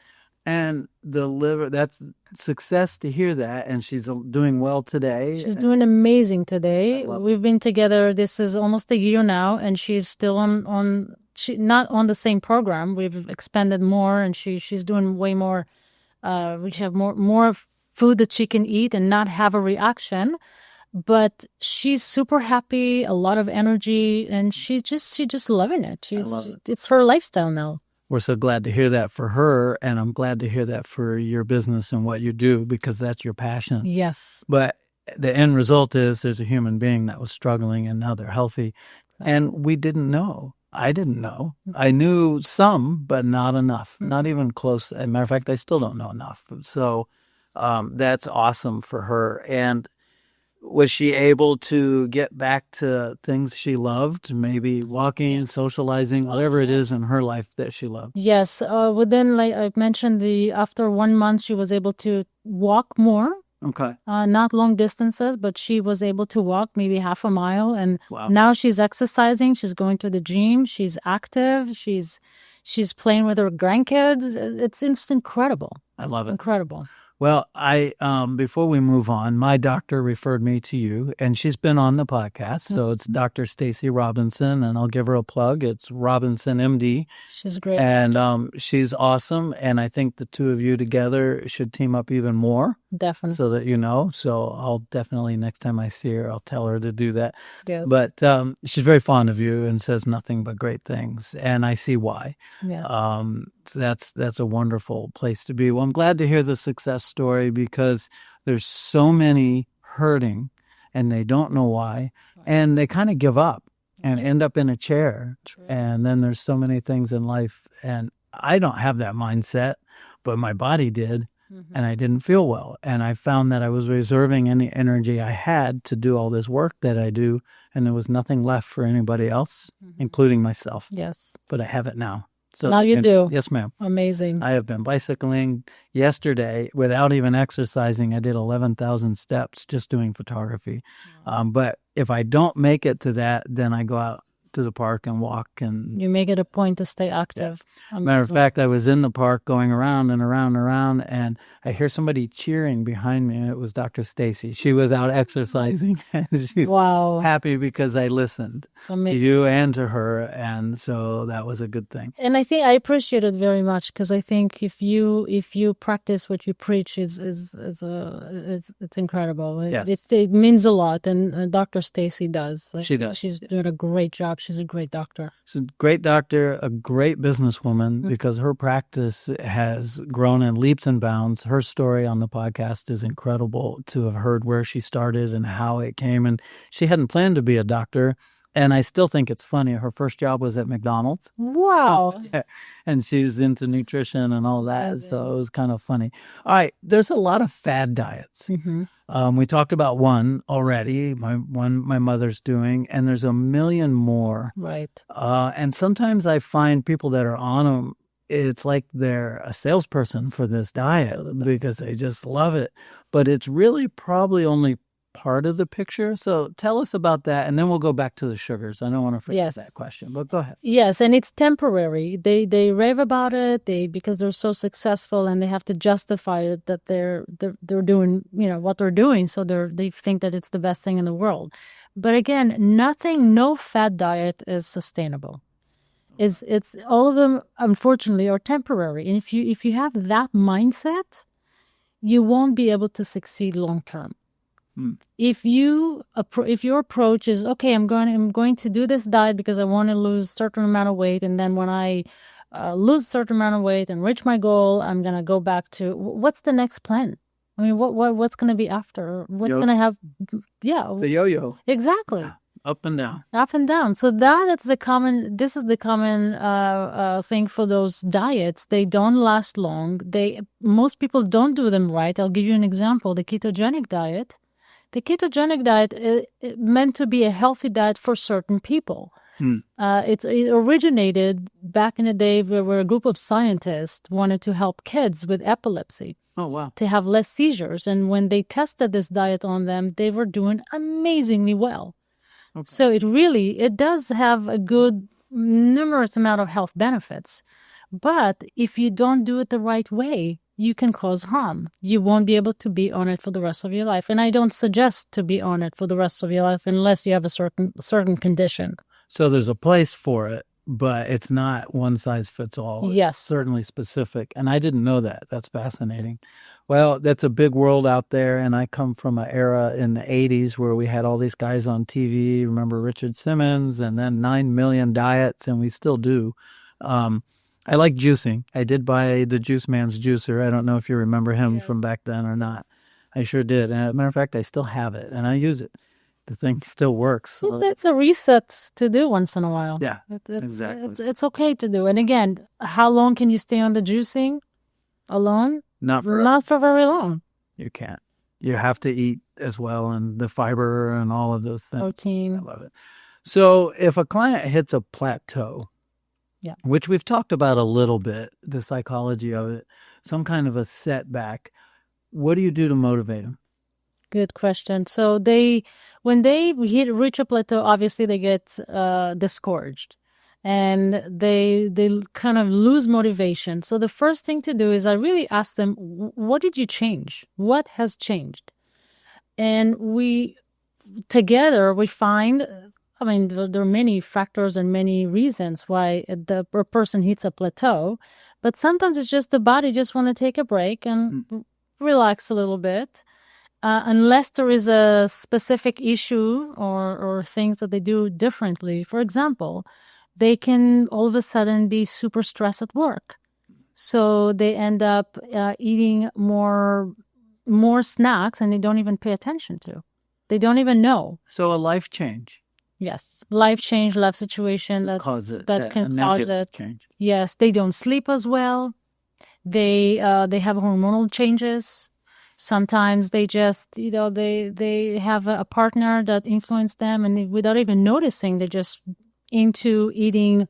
And the liver, that's success to hear that, and she's doing well today. She's doing amazing today. We've been together, this is almost a year now, and she's still not on the same program. We've expanded more, and she's doing way more. We have more food that she can eat and not have a reaction. But she's super happy, a lot of energy, and she's just loving it. It's her lifestyle now. We're so glad to hear that for her, and I'm glad to hear that for your business and what you do, because that's your passion. Yes. But the end result is there's a human being that was struggling, and now they're healthy. And we didn't know. I didn't know. I knew some, but not enough. Not even close. As a matter of fact, I still don't know enough. So that's awesome for her. And was she able to get back to things she loved, maybe walking, socializing, whatever it is in her life that she loved? Yes. Within, like I mentioned, after 1 month, she was able to walk more. Okay. Not long distances, but she was able to walk maybe half a mile. And now she's exercising. She's going to the gym. She's active. She's playing with her grandkids. It's incredible. I love it. Incredible. Well, before we move on, my doctor referred me to you, and she's been on the podcast. So it's Dr. Stacy Robinson, and I'll give her a plug. It's Robinson, MD. She's great. And she's awesome. And I think the two of you together should team up even more. Definitely. So that you know. So I'll definitely, next time I see her, I'll tell her to do that. Yes. But she's very fond of you and says nothing but great things. And I see why. Yeah. That's a wonderful place to be. Well, I'm glad to hear the success story, because there's so many hurting and they don't know why. And they kind of give up and end up in a chair. True. And then there's so many things in life. And I don't have that mindset, but my body did. And I didn't feel well. And I found that I was reserving any energy I had to do all this work that I do. And there was nothing left for anybody else, including myself. Yes. But I have it now. So now you do. Yes, ma'am. Amazing. I have been bicycling yesterday without even exercising. I did 11,000 steps just doing photography. But if I don't make it to that, then I go out to the park and walk. And you make it a point to stay active. Yeah. Matter of fact, I was in the park going around and around and around, and I hear somebody cheering behind me, and it was Dr. Stacy. She was out exercising, and she's happy because I listened to you and to her, and so that was a good thing. And I think I appreciate it very much, because I think if you practice what you preach, it's incredible. Yes. It means a lot, and Dr. Stacy does. She does. She's doing a great job. She's a great doctor. She's a great doctor, a great businesswoman, because her practice has grown in leaps and bounds. Her story on the podcast is incredible to have heard where she started and how it came. And she hadn't planned to be a doctor, And I still think it's funny. Her first job was at McDonald's. Wow. And she's into nutrition and all that. So it was kind of funny. All right. There's a lot of fad diets. We talked about one already, my mother's doing, and there's a million more. Right. And sometimes I find people that are on them, it's like they're a salesperson for this diet because they just love it. But it's really probably only part of the picture. So tell us about that, and then we'll go back to the sugars. I don't want to forget that question, but go ahead. Yes, and it's temporary. They rave about it because they're so successful, and they have to justify it that they're doing what they're doing. So they think that it's the best thing in the world. But again, no fad diet is sustainable. It's all of them, unfortunately, are temporary. And if you have that mindset, you won't be able to succeed long term. If your approach is, okay, I'm going to do this diet because I want to lose a certain amount of weight, and then when I lose a certain amount of weight and reach my goal, I'm going to go back to, what's the next plan? I mean, what's going to be after? What's going to have? Yeah, the yo-yo. Exactly. Yeah. Up and down. Up and down. So this is the common thing for those diets. They don't last long. Most people don't do them right. I'll give you an example. The ketogenic diet. The ketogenic diet is meant to be a healthy diet for certain people. It originated back in the day where a group of scientists wanted to help kids with epilepsy. Oh, wow. To have less seizures. And when they tested this diet on them, they were doing amazingly well. Okay. So it does have a good, numerous amount of health benefits. But if you don't do it the right way, you can cause harm. You won't be able to be on it for the rest of your life. And I don't suggest to be on it for the rest of your life unless you have a certain condition. So there's a place for it, but it's not one size fits all. Yes. It's certainly specific. And I didn't know that. That's fascinating. Well, that's a big world out there. And I come from an era in the 80s where we had all these guys on TV. Remember Richard Simmons, and then 9 million diets, and we still do. I like juicing. I did buy the Juice Man's juicer. I don't know if you remember him from back then or not. I sure did. And as a matter of fact, I still have it, and I use it. The thing still works. Well, it's a reset to do once in a while. Yeah, exactly. It's okay to do. And again, how long can you stay on the juicing alone? Not for very long. You can't. You have to eat as well, and the fiber and all of those things. Protein. I love it. So if a client hits a plateau, which we've talked about a little bit, the psychology of it, some kind of a setback, what do you do to motivate them? Good question. So when they reach a plateau, obviously they get discouraged, and they kind of lose motivation. So the first thing to do is I really ask them, what did you change? What has changed? And together we find, I mean, there are many factors and many reasons why a person hits a plateau, but sometimes it's just the body just want to take a break and relax a little bit. Unless there is a specific issue or things that they do differently. For example, they can all of a sudden be super stressed at work. So they end up eating more snacks, and they don't even pay attention to. They don't even know. So a life change. Yes. Life change, life situation that can cause it. Change. Yes. They don't sleep as well. They have hormonal changes. Sometimes they just, they have a partner that influenced them, and without even noticing, they're just into eating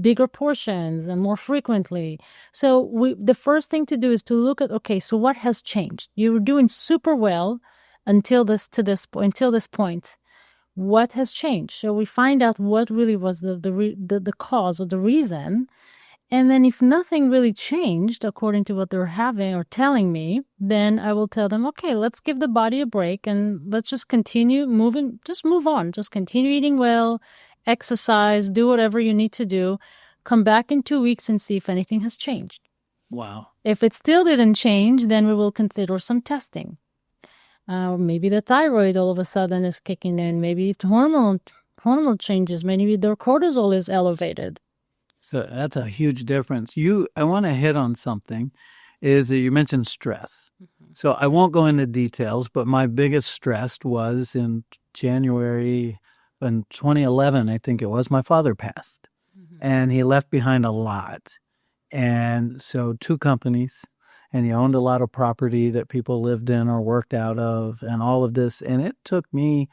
bigger portions and more frequently. So the first thing to do is to look at, okay, so what has changed? You were doing super well until this point. What has changed? So we find out what really was the cause or the reason. And then if nothing really changed according to what they're having or telling me, then I will tell them, okay, let's give the body a break and let's just continue moving, just move on. Just continue eating well, exercise, do whatever you need to do. Come back in 2 weeks and see if anything has changed. Wow. If it still didn't change, then we will consider some testing. Maybe the thyroid all of a sudden is kicking in. Maybe it's hormonal changes. Maybe their cortisol is elevated. So that's a huge difference. I want to hit on something, is that you mentioned stress. Mm-hmm. So I won't go into details, but my biggest stress was in January in 2011, I think it was, my father passed. And he left behind a lot. And so 2 companies, and he owned a lot of property that people lived in or worked out of and all of this. And it took me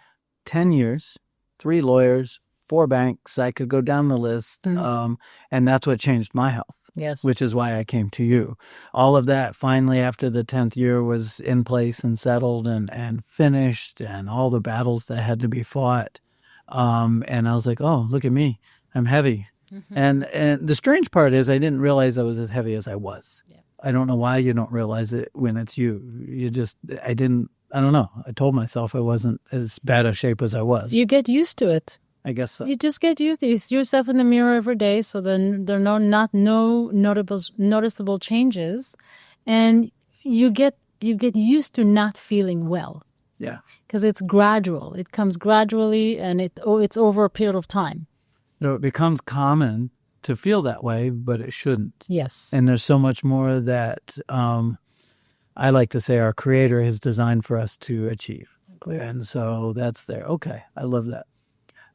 10 years, 3 lawyers, 4 banks. I could go down the list. And that's what changed my health. Yes. Which is why I came to you. All of that finally after the 10th year was in place and settled and finished, and all the battles that had to be fought. And I was like, oh, look at me. I'm heavy. And the strange part is I didn't realize I was as heavy as I was. Yeah. I don't know why you don't realize it when it's you. I don't know. I told myself I wasn't as bad a shape as I was. You get used to it. I guess so. You just get used to it. You see yourself in the mirror every day, so then there are no noticeable changes, and you get used to not feeling well. Yeah. Because it's gradual. It comes gradually, and it's over a period of time. So it becomes common to feel that way, but it shouldn't. Yes. And there's so much more that I like to say our Creator has designed for us to achieve. And so that's there. Okay. I love that.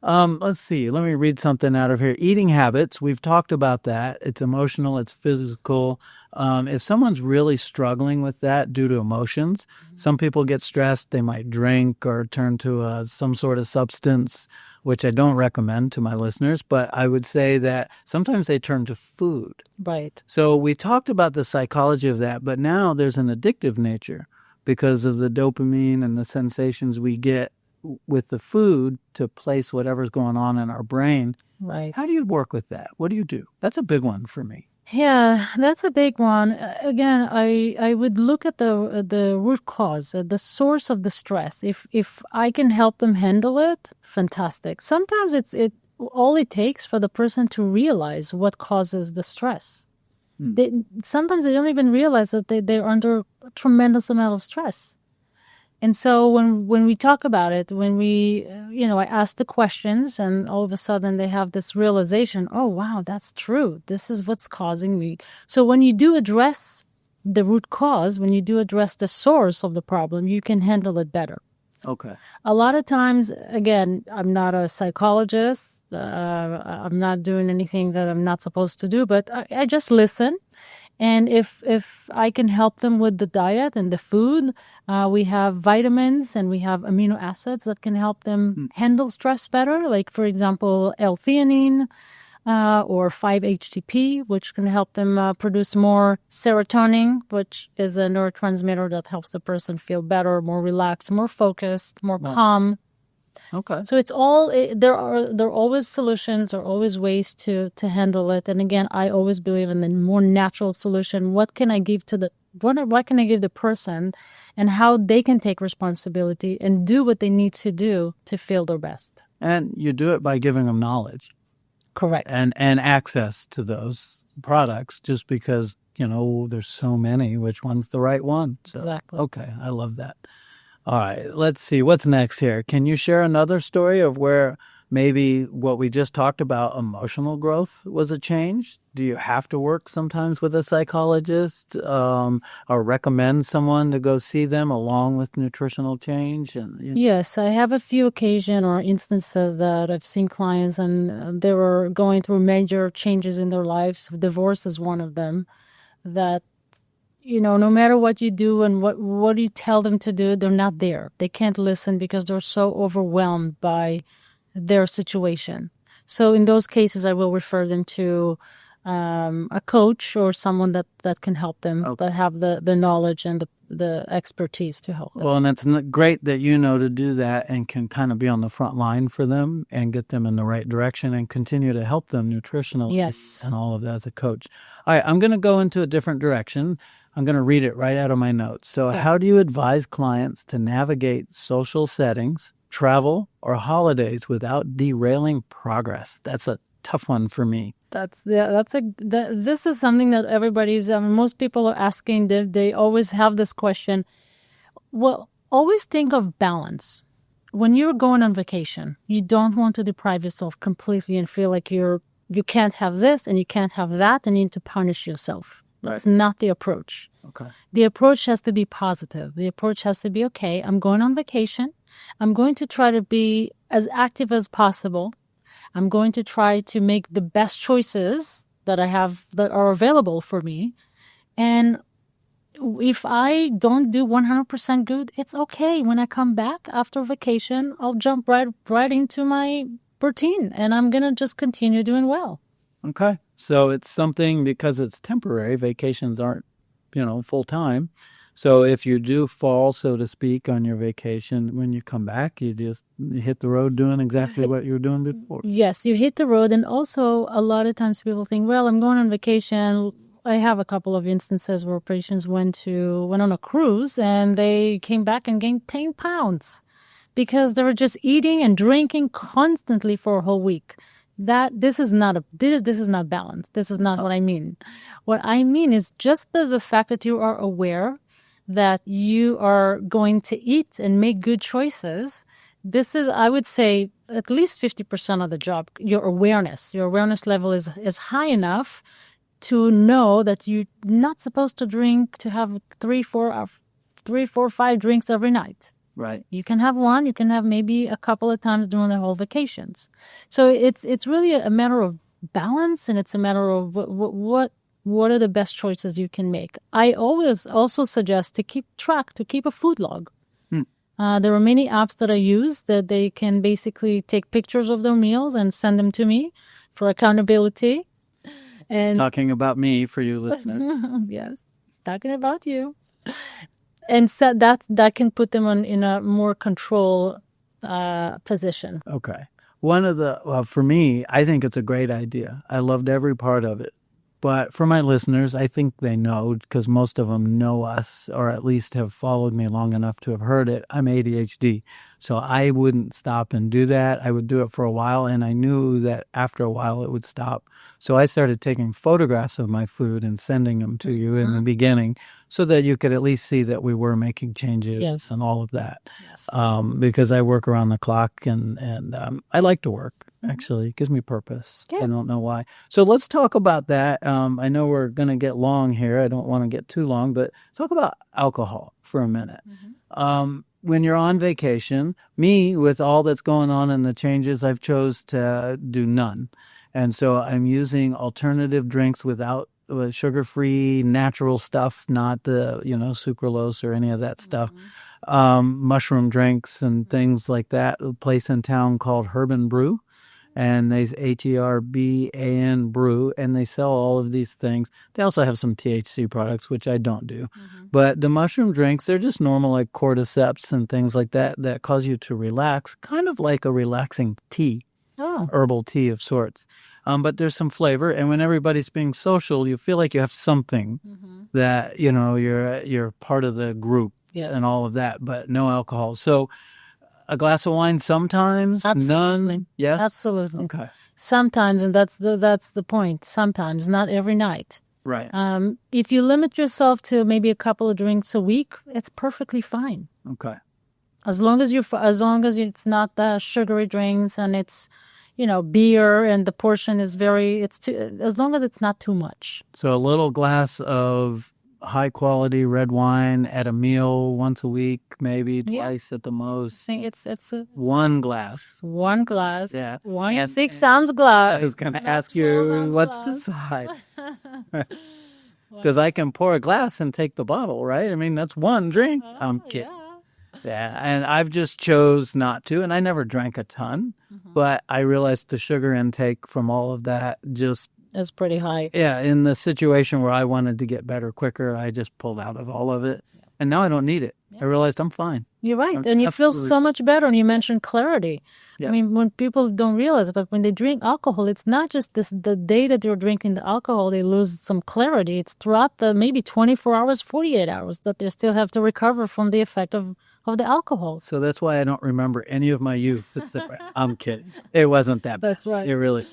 Let's see. Let me read something out of here. Eating habits. We've talked about that. It's emotional. It's physical. If someone's really struggling with that due to emotions, some people get stressed. They might drink or turn to some sort of substance, which I don't recommend to my listeners. But I would say that sometimes they turn to food. Right. So we talked about the psychology of that, but now there's an addictive nature because of the dopamine and the sensations we get with the food to place whatever's going on in our brain. Right. How do you work with that? What do you do? That's a big one for me. Yeah, that's a big one. Again, I would look at the root cause, the source of the stress. If I can help them handle it, fantastic. Sometimes all it takes for the person to realize what causes the stress. Sometimes they don't even realize that they're under a tremendous amount of stress. And so when we talk about it, when I ask the questions, and all of a sudden they have this realization, oh, wow, that's true. This is what's causing me. So when you do address the root cause, when you do address the source of the problem, you can handle it better. Okay. A lot of times, again, I'm not a psychologist. I'm not doing anything that I'm not supposed to do, but I just listen. And if I can help them with the diet and the food, we have vitamins and we have amino acids that can help them handle stress better. Like, for example, L-theanine or 5-HTP, which can help them produce more serotonin, which is a neurotransmitter that helps the person feel better, more relaxed, more focused, more calm. Okay. So it's all there are always solutions, there are always ways to handle it. And again, I always believe in the more natural solution. What can I give what can I give the person, and how they can take responsibility and do what they need to do to feel their best. And you do it by giving them knowledge. Correct. And access to those products, just because, there's so many, which one's the right one? So, exactly. Okay. I love that. All right, let's see. What's next here? Can you share another story of where maybe what we just talked about, emotional growth, was a change? Do you have to work sometimes with a psychologist or recommend someone to go see them along with nutritional change? Yes, I have a few occasions or instances that I've seen clients and they were going through major changes in their lives. Divorce is one of them that no matter what you do and what you tell them to do, they're not there. They can't listen because they're so overwhelmed by their situation. So in those cases, I will refer them to a coach or someone that can help them, that have the knowledge and the expertise to help them. Well, and it's great that you know to do that and can kind of be on the front line for them and get them in the right direction and continue to help them nutritionally. Yes. And all of that as a coach. All right, I'm going to go into a different direction. I'm going to read it right out of my notes. So how do you advise clients to navigate social settings, travel, or holidays without derailing progress? That's a tough one for me. This is something that everybody's, most people are asking. They always have this question. Well, always think of balance. When you're going on vacation, you don't want to deprive yourself completely and feel like you can't have this and you can't have that and you need to punish yourself. That's not the approach. Okay. The approach has to be positive. The approach has to be, okay, I'm going on vacation. I'm going to try to be as active as possible. I'm going to try to make the best choices that I have that are available for me. And if I don't do 100% good, it's okay. When I come back after vacation, I'll jump right into my routine, and I'm going to just continue doing well. Okay. So it's something, because it's temporary, vacations aren't, full time. So if you do fall, so to speak, on your vacation, when you come back, you just hit the road doing exactly what you were doing before. Yes, you hit the road. And also, a lot of times people think, well, I'm going on vacation. I have a couple of instances where patients went on a cruise and they came back and gained 10 pounds because they were just eating and drinking constantly for a whole week. This is not balanced. This is not what I mean. What I mean is just the fact that you are aware that you are going to eat and make good choices. This is, I would say, at least 50% of the job. Your awareness level is high enough to know that you're not supposed to have 3, 4, 5 drinks every night. Right. You can have one. You can have maybe a couple of times during the whole vacations. So it's really a matter of balance, and it's a matter of what are the best choices you can make. I always also suggest to keep a food log. There are many apps that I use that they can basically take pictures of their meals and send them to me for accountability. And it's talking about me for you listeners. Yes, talking about you. And so that can put them in a more control position. Okay. For me, I think it's a great idea. I loved every part of it. But for my listeners, I think they know, because most of them know us, or at least have followed me long enough to have heard it. I'm ADHD. So I wouldn't stop and do that. I would do it for a while, and I knew that after a while it would stop. So I started taking photographs of my food and sending them to you in the beginning, so that you could at least see that we were making changes and all of that. Yes. Because I work around the clock, and I like to work. Actually, it gives me purpose. Yes. I don't know why. So let's talk about that. I know we're going to get long here. I don't want to get too long, but talk about alcohol for a minute. When you're on vacation, me, with all that's going on and the changes, I've chose to do none. And so I'm using alternative drinks without sugar-free, natural stuff, not the, sucralose or any of that stuff. Mushroom drinks and things like that. A place in town called Herb and Brew. And there's HERBAN Brew, and they sell all of these things. They also have some THC products, which I don't do. But the mushroom drinks, they're just normal, like cordyceps and things like that cause you to relax, kind of like a relaxing tea, herbal tea of sorts. But there's some flavor, and when everybody's being social, you feel like you have something that, you're part of the group and all of that, but no alcohol. So a glass of wine sometimes? Absolutely. None? Yes? Absolutely. Okay. Sometimes, and that's the point. Sometimes, not every night. Right. If you limit yourself to maybe a couple of drinks a week, it's perfectly fine. Okay. As long as it's not the sugary drinks and it's, beer, and the portion is as long as it's not too much. So a little glass of high quality red wine at a meal once a week, maybe twice at the most. It's one glass. One glass. Yeah. 1 6-ounce glass. I was going to ask you, what's the size? Because I can pour a glass and take the bottle, right? I mean, that's one drink. I'm kidding. Yeah, and I've just chose not to, and I never drank a ton, but I realized the sugar intake from all of that just is pretty high. Yeah, in the situation where I wanted to get better quicker, I just pulled out of all of it, and now I don't need it. I realized I'm fine. You're right, and you feel so much better, and you mentioned clarity. I mean, when people don't realize it, but when they drink alcohol, it's not just the day that you're drinking the alcohol, they lose some clarity. It's throughout the maybe 24 hours, 48 hours that they still have to recover from the effect of the alcohol. So that's why I don't remember any of my youth. I'm kidding. It wasn't that bad. That's right. It really.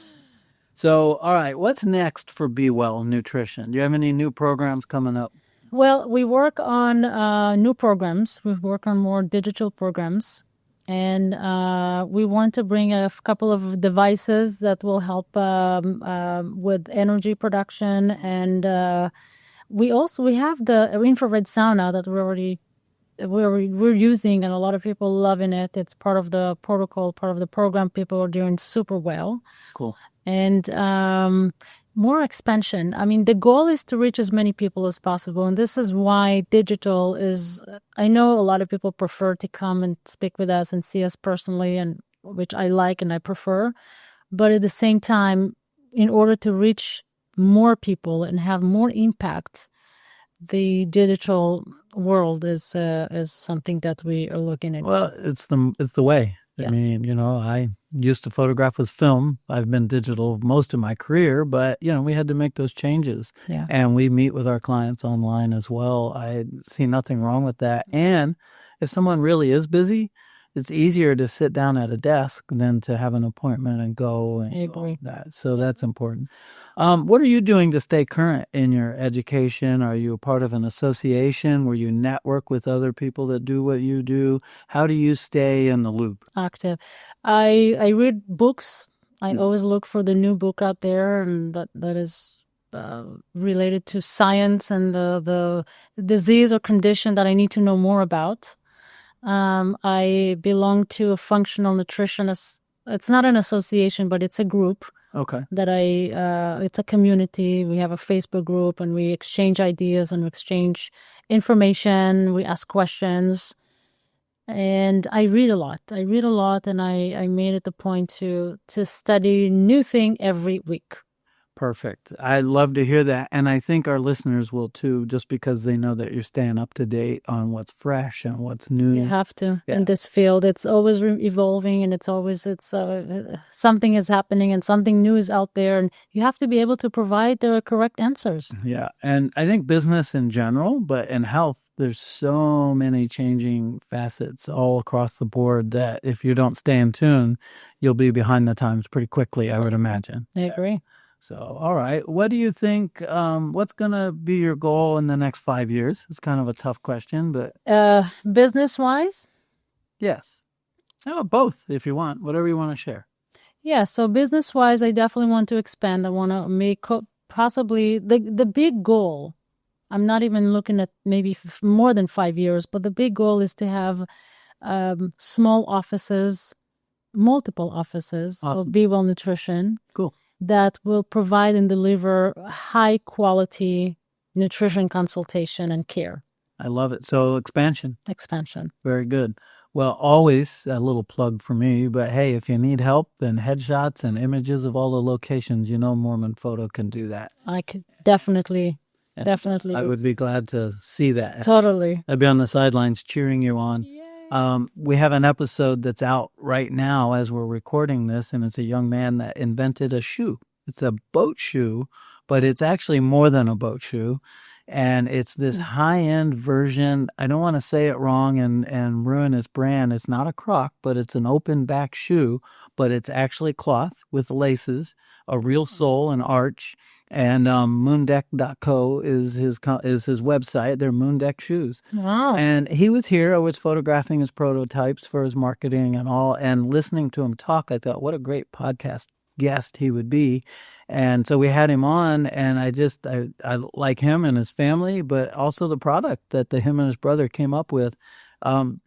So, all right, what's next for Be Well Nutrition? Do you have any new programs coming up? Well, we work on new programs. We work on more digital programs. And we want to bring a couple of devices that will help with energy production. And we have the infrared sauna that we're already we're using, and a lot of people loving it. It's part of the protocol, part of the program. People are doing super well. Cool. And more expansion. I mean, the goal is to reach as many people as possible. And this is why digital is, I know a lot of people prefer to come and speak with us and see us personally, and which I like and I prefer. But at the same time, in order to reach more people and have more impact, the digital world is something that we are looking at. Well, it's the way. Yeah. I mean, I used to photograph with film. I've been digital most of my career, but, we had to make those changes. Yeah. And we meet with our clients online as well. I see nothing wrong with that. And if someone really is busy, it's easier to sit down at a desk than to have an appointment and go. And I agree. that. So that's important. What are you doing to stay current in your education? Are you a part of an association where you network with other people that do what you do? How do you stay in the loop? Active. I read books. I always look for the new book out there, and that is related to science and the disease or condition that I need to know more about. I belong to a functional nutritionist. It's not an association, but it's a group. Okay. That it's a community. We have a Facebook group, and we exchange ideas and we exchange information. We ask questions, and I read a lot. And I made it a point to study new thing every week. Perfect. I love to hear that. And I think our listeners will too, just because they know that you're staying up to date on what's fresh and what's new. You have to in this field. It's always evolving, and it's something is happening and something new is out there, and you have to be able to provide the correct answers. Yeah. And I think business in general, but in health, there's so many changing facets all across the board that if you don't stay in tune, you'll be behind the times pretty quickly, I would imagine. I agree. So, all right. What do you think, what's going to be your goal in the next 5 years? It's kind of a tough question, but... Business-wise? Yes. Oh, both, if you want. Whatever you want to share. Yeah, so business-wise, I definitely want to expand. I want to make possibly... The big goal, I'm not even looking at maybe more than 5 years, but the big goal is to have small offices, multiple offices of Be Well Nutrition. Cool. That will provide and deliver high quality nutrition consultation and care. I love it. So expansion. Very good. Well, always a little plug for me, but hey, if you need help and headshots and images of all the locations, Moorman Photo can do that. I could definitely. I would be glad to see that. Totally. I'd be on the sidelines cheering you on. We have an episode that's out right now as we're recording this, and it's a young man that invented a shoe. It's a boat shoe, but it's actually more than a boat shoe. And it's this high-end version. I don't want to say it wrong and ruin his brand. It's not a croc, but it's an open back shoe, but it's actually cloth with laces, a real sole and arch. And moondeck.co is his website. They're Moondeck shoes. Wow. And he was here. I was photographing his prototypes for his marketing and all. And listening to him talk, I thought, what a great podcast guest he would be. And so we had him on, and I like him and his family, but also the product that him and his brother came up with.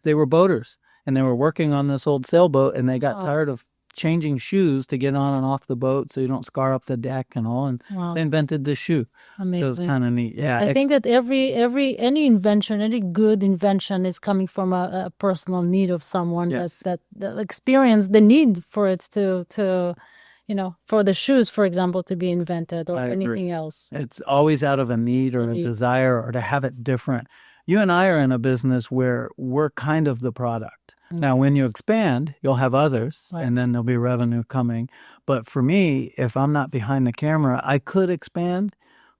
They were boaters, and they were working on this old sailboat, and they got tired of changing shoes to get on and off the boat so you don't scar up the deck and all, and they invented this shoe. Amazing. So it's kind of neat. Yeah, I think that any invention, any good invention is coming from a personal need of someone that experienced the need for it to for the shoes, for example, to be invented or anything else. It's always out of a need or a desire or to have it different. You and I are in a business where we're kind of the product. Mm-hmm. Now, when you expand, you'll have others, and then there'll be revenue coming. But for me, if I'm not behind the camera, I could expand,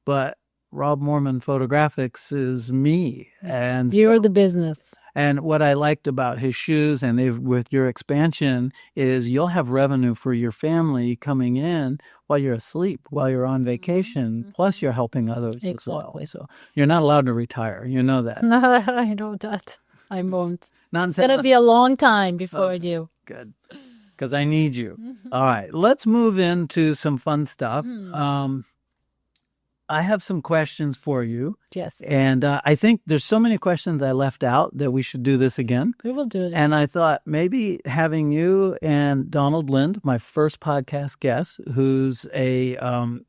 but Rob Moorman Photographics is me. And you're the business. And what I liked about his shoes and with your expansion is you'll have revenue for your family coming in while you're asleep, while you're on vacation, plus you're helping others as well. So you're not allowed to retire. You know that. No, I know that. I won't. It's going to be a long time before I do. Good. Because I need you. All right. Let's move into some fun stuff. I have some questions for you. Yes. And I think there's so many questions I left out that we should do this again. We will do it. And I thought maybe having you and Donald Lind, my first podcast guest, who's a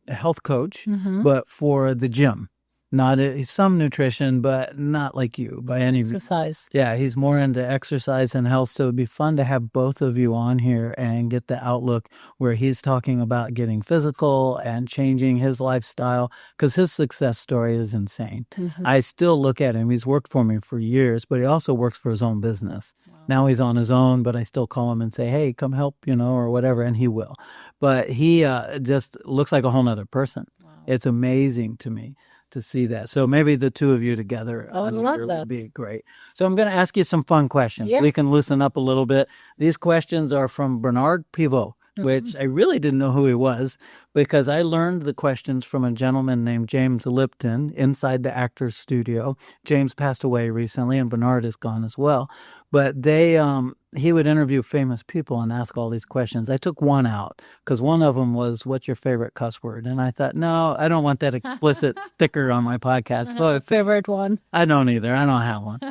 health coach, but for the gym. Not some nutrition, but not like you by any means. Exercise. Yeah, he's more into exercise and health. So it'd be fun to have both of you on here and get the outlook where he's talking about getting physical and changing his lifestyle because his success story is insane. I still look at him. He's worked for me for years, but he also works for his own business. Wow. Now he's on his own, but I still call him and say, hey, come help, or whatever, and he will. But he just looks like a whole nother person. Wow. It's amazing to me to see that. So maybe the two of you together I would love that. would be great. So I'm going to ask you some fun questions. Yes. We can loosen up a little bit. These questions are from Bernard Pivot, which I really didn't know who he was because I learned the questions from a gentleman named James Lipton inside the Actors Studio. James passed away recently and Bernard is gone as well. But he would interview famous people and ask all these questions. I took one out because one of them was, what's your favorite cuss word? And I thought, no, I don't want that explicit sticker on my podcast. So favorite one. I don't either. I don't have one.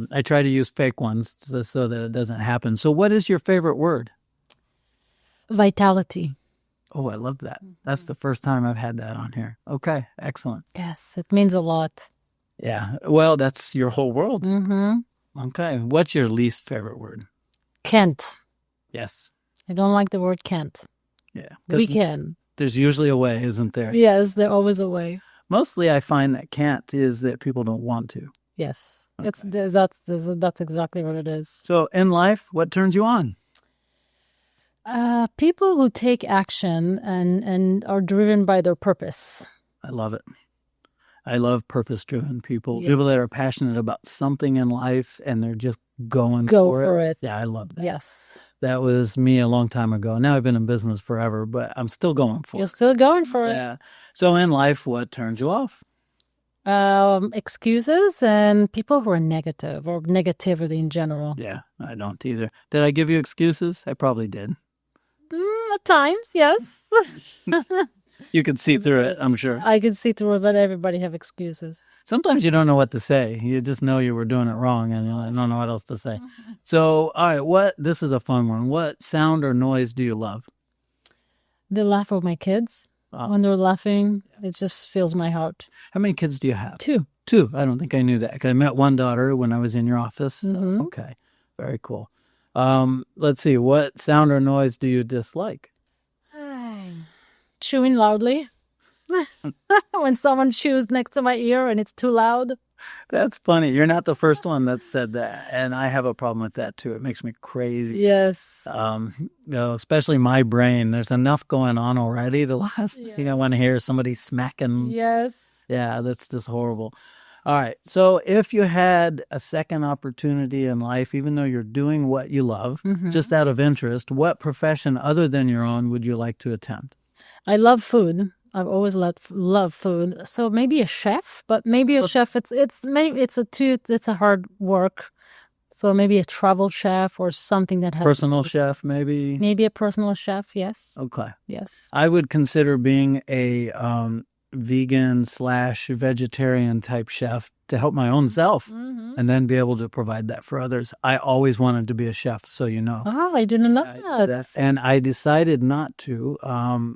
I try to use fake ones so that it doesn't happen. So what is your favorite word? Vitality. Oh, I love that. That's the first time I've had that on here. Okay, excellent. Yes, it means a lot. Yeah, well, that's your whole world. Okay, what's your least favorite word? Can't. Yes. I don't like the word can't. Yeah. We can. There's usually a way, isn't there? Yes, there's always a way. Mostly I find that can't is that people don't want to. Yes, okay. That's exactly what it is. So in life, what turns you on? People who take action and are driven by their purpose. I love it. I love purpose-driven people, yes. People that are passionate about something in life and they're just going for it. Yeah, I love that. Yes. That was me a long time ago. Now I've been in business forever, but I'm still going for it. You're still going for it. Yeah. So in life, what turns you off? Excuses and people who are negative or negativity in general. Yeah, I don't either. Did I give you excuses? I probably did. At times, yes. You could see through it, I'm sure. I could see through it, but everybody have excuses. Sometimes you don't know what to say. You just know you were doing it wrong, and I don't know what else to say. So, all right, this is a fun one. What sound or noise do you love? The laugh of my kids. When they're laughing, it just fills my heart. How many kids do you have? 2. 2. I don't think I knew that. 'Cause I met one daughter when I was in your office. Okay, very cool. Let's see. What sound or noise do you dislike? Chewing loudly. When someone chews next to my ear and it's too loud. That's funny. You're not the first one that said that. And I have a problem with that too. It makes me crazy. Yes. Especially my brain. There's enough going on already. The last thing I want to hear is somebody smacking. Yes. Yeah, that's just horrible. All right. So if you had a second opportunity in life, even though you're doing what you love, just out of interest, what profession other than your own would you like to attempt? I love food. I've always loved food. So maybe a chef, but maybe a chef. It's a hard work. So maybe a travel chef or something that has personal chef, maybe. Maybe a personal chef. Yes. Okay. Yes. I would consider being a vegan/vegetarian type chef to help my own self and then be able to provide that for others. I always wanted to be a chef, so you know. Oh, I didn't know that. And I decided not to.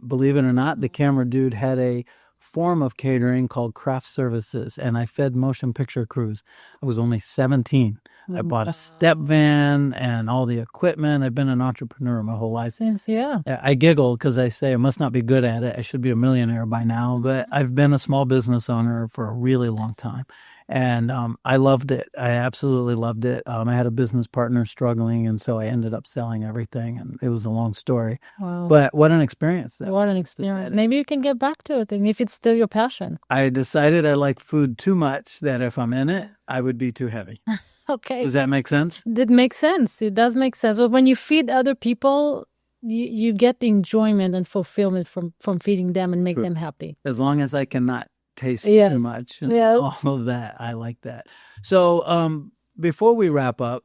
Believe it or not, the camera dude had a form of catering called craft services, and I fed motion picture crews. I was only 17. I bought a step van and all the equipment. I've been an entrepreneur my whole life. I giggle because I say I must not be good at it. I should be a millionaire by now, but I've been a small business owner for a really long time. And I loved it. I absolutely loved it. I had a business partner struggling, and so I ended up selling everything, and it was a long story. Wow. But what an experience. What an experience. Maybe you can get back to it, and if it's still your passion. I decided I like food too much that if I'm in it, I would be too heavy. Okay. Does that make sense? It makes sense. It does make sense. But when you feed other people, you get the enjoyment and fulfillment from feeding them and make them happy. As long as I cannot taste too much and all of that. I like that. So before we wrap up,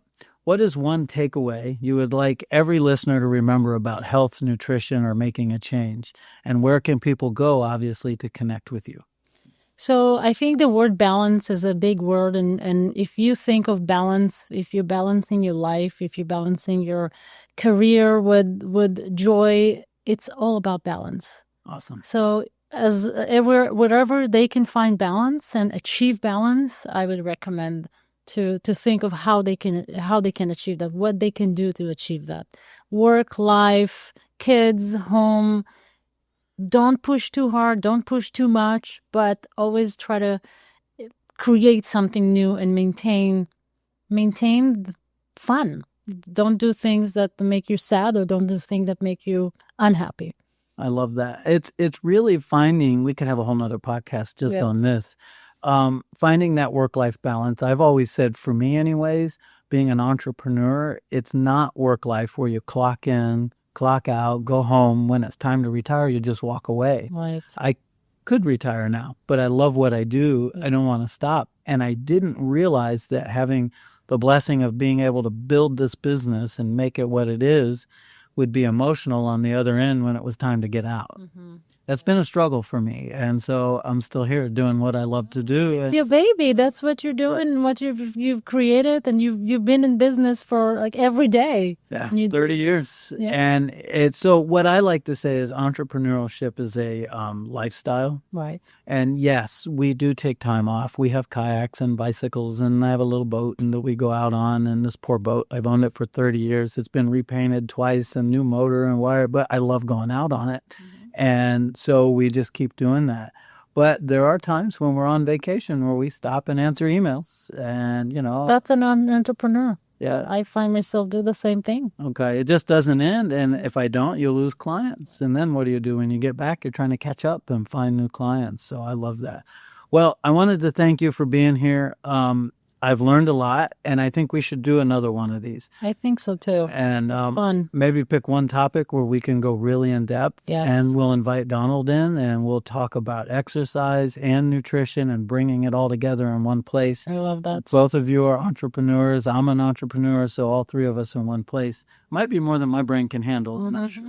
What is one takeaway you would like every listener to remember about health, nutrition, or making a change? And where can people go, obviously, to connect with you? So I think the word balance is a big word. And if you think of balance, if you're balancing your life, if you're balancing your career with joy, it's all about balance. Awesome. So wherever they can find balance and achieve balance, I would recommend to think of how they can achieve that, what they can do to achieve that. Work, life, kids, home. Don't push too hard, don't push too much, but always try to create something new and maintain fun. Don't do things that make you sad, or don't do things that make you unhappy. I love that. It's really finding, we could have a whole nother podcast just on this, finding that work-life balance. I've always said, for me anyways, being an entrepreneur, it's not work-life where you clock in, clock out, go home. When it's time to retire, you just walk away. Right. I could retire now, but I love what I do. I don't want to stop. And I didn't realize that having the blessing of being able to build this business and make it what it is would be emotional on the other end when it was time to get out. Mm-hmm. That's been a struggle for me. And so I'm still here doing what I love to do. It's your baby. That's what you're doing, what you've created, and you've been in business for like every day. Yeah, 30 years. Yeah. And it's so what I like to say is entrepreneurship is a lifestyle. Right. And yes, we do take time off. We have kayaks and bicycles, and I have a little boat that we go out on. And this poor boat, I've owned it for 30 years. It's been repainted twice, and new motor and wire, but I love going out on it. Mm-hmm. And so we just keep doing that. But there are times when we're on vacation where we stop and answer emails. And, that's an entrepreneur. Yeah. I find myself do the same thing. Okay. It just doesn't end. And if I don't, you lose clients. And then what do you do when you get back? You're trying to catch up and find new clients. So I love that. Well, I wanted to thank you for being here. I've learned a lot, and I think we should do another one of these. I think so, too. And it's fun. Maybe pick one topic where we can go really in depth. Yes. And we'll invite Donald in, and we'll talk about exercise and nutrition and bringing it all together in one place. I love that. Both of you are entrepreneurs. I'm an entrepreneur, so all three of us in one place. Might be more than my brain can handle. I'm not sure.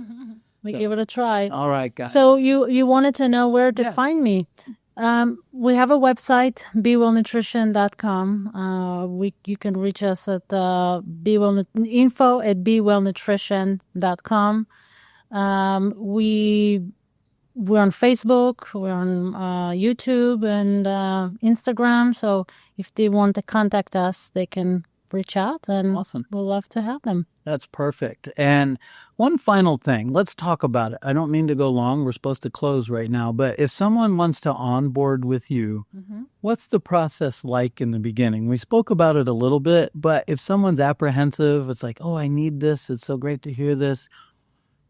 We give it a try. All right, guys. So you wanted to know where to find me. We have a website, BeWellNutrition.com. You can reach us at info@BeWellNutrition.com. We're on Facebook, we're on YouTube and Instagram. So if they want to contact us, they can reach out, and awesome. We'll love to have them. That's perfect. And one final thing, let's talk about it. I don't mean to go long. We're supposed to close right now. But if someone wants to onboard with you, what's the process like in the beginning? We spoke about it a little bit, but if someone's apprehensive, it's like, oh, I need this. It's so great to hear this.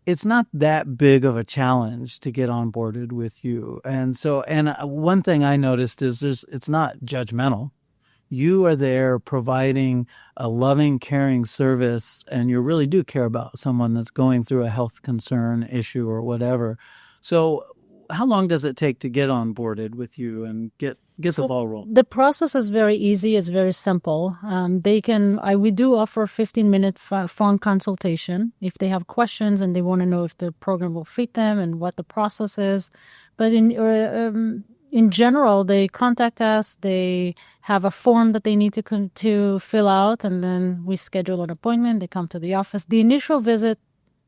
It's not that big of a challenge to get onboarded with you. And so, one thing I noticed is it's not judgmental. You are there providing a loving, caring service, and you really do care about someone that's going through a health concern, issue, or whatever. So how long does it take to get onboarded with you and get the ball rolling? The process is very easy. It's very simple. We do offer a 15-minute phone consultation if they have questions and they want to know if the program will fit them and what the process is. But in general, they contact us. They have a form that they need to fill out, and then we schedule an appointment. They come to the office. The initial visit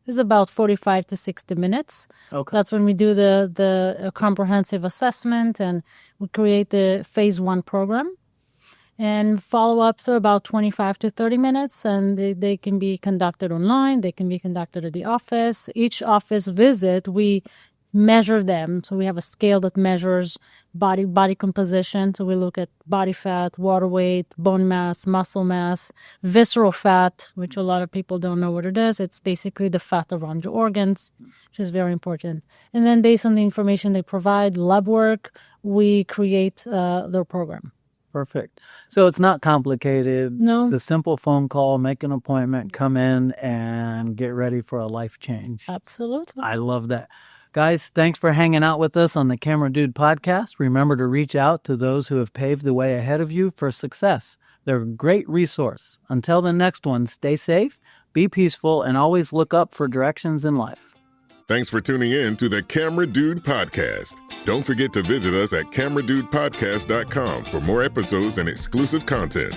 is about 45 to 60 minutes. Okay. That's when we do the comprehensive assessment, and we create the phase 1 program. And follow-ups are about 25 to 30 minutes, and they can be conducted online. They can be conducted at the office. Each office visit, we measure them. So we have a scale that measures body composition. So we look at body fat, water weight, bone mass, muscle mass, visceral fat, which a lot of people don't know what it is. It's basically the fat around your organs, which is very important. And then based on the information they provide, lab work, we create their program. Perfect. So it's not complicated. No. It's a simple phone call, make an appointment, come in and get ready for a life change. Absolutely. I love that. Guys, thanks for hanging out with us on the Camera Dude podcast. Remember to reach out to those who have paved the way ahead of you for success. They're a great resource. Until the next one, stay safe, be peaceful, and always look up for directions in life. Thanks for tuning in to the Camera Dude Podcast. Don't forget to visit us at cameradudepodcast.com for more episodes and exclusive content.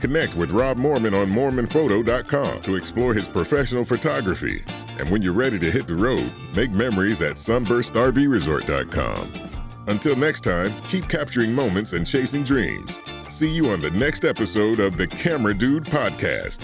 Connect with Rob Moorman on moormanphoto.com to explore his professional photography. And when you're ready to hit the road, make memories at sunburstrvresort.com. Until next time, keep capturing moments and chasing dreams. See you on the next episode of the Camera Dude Podcast.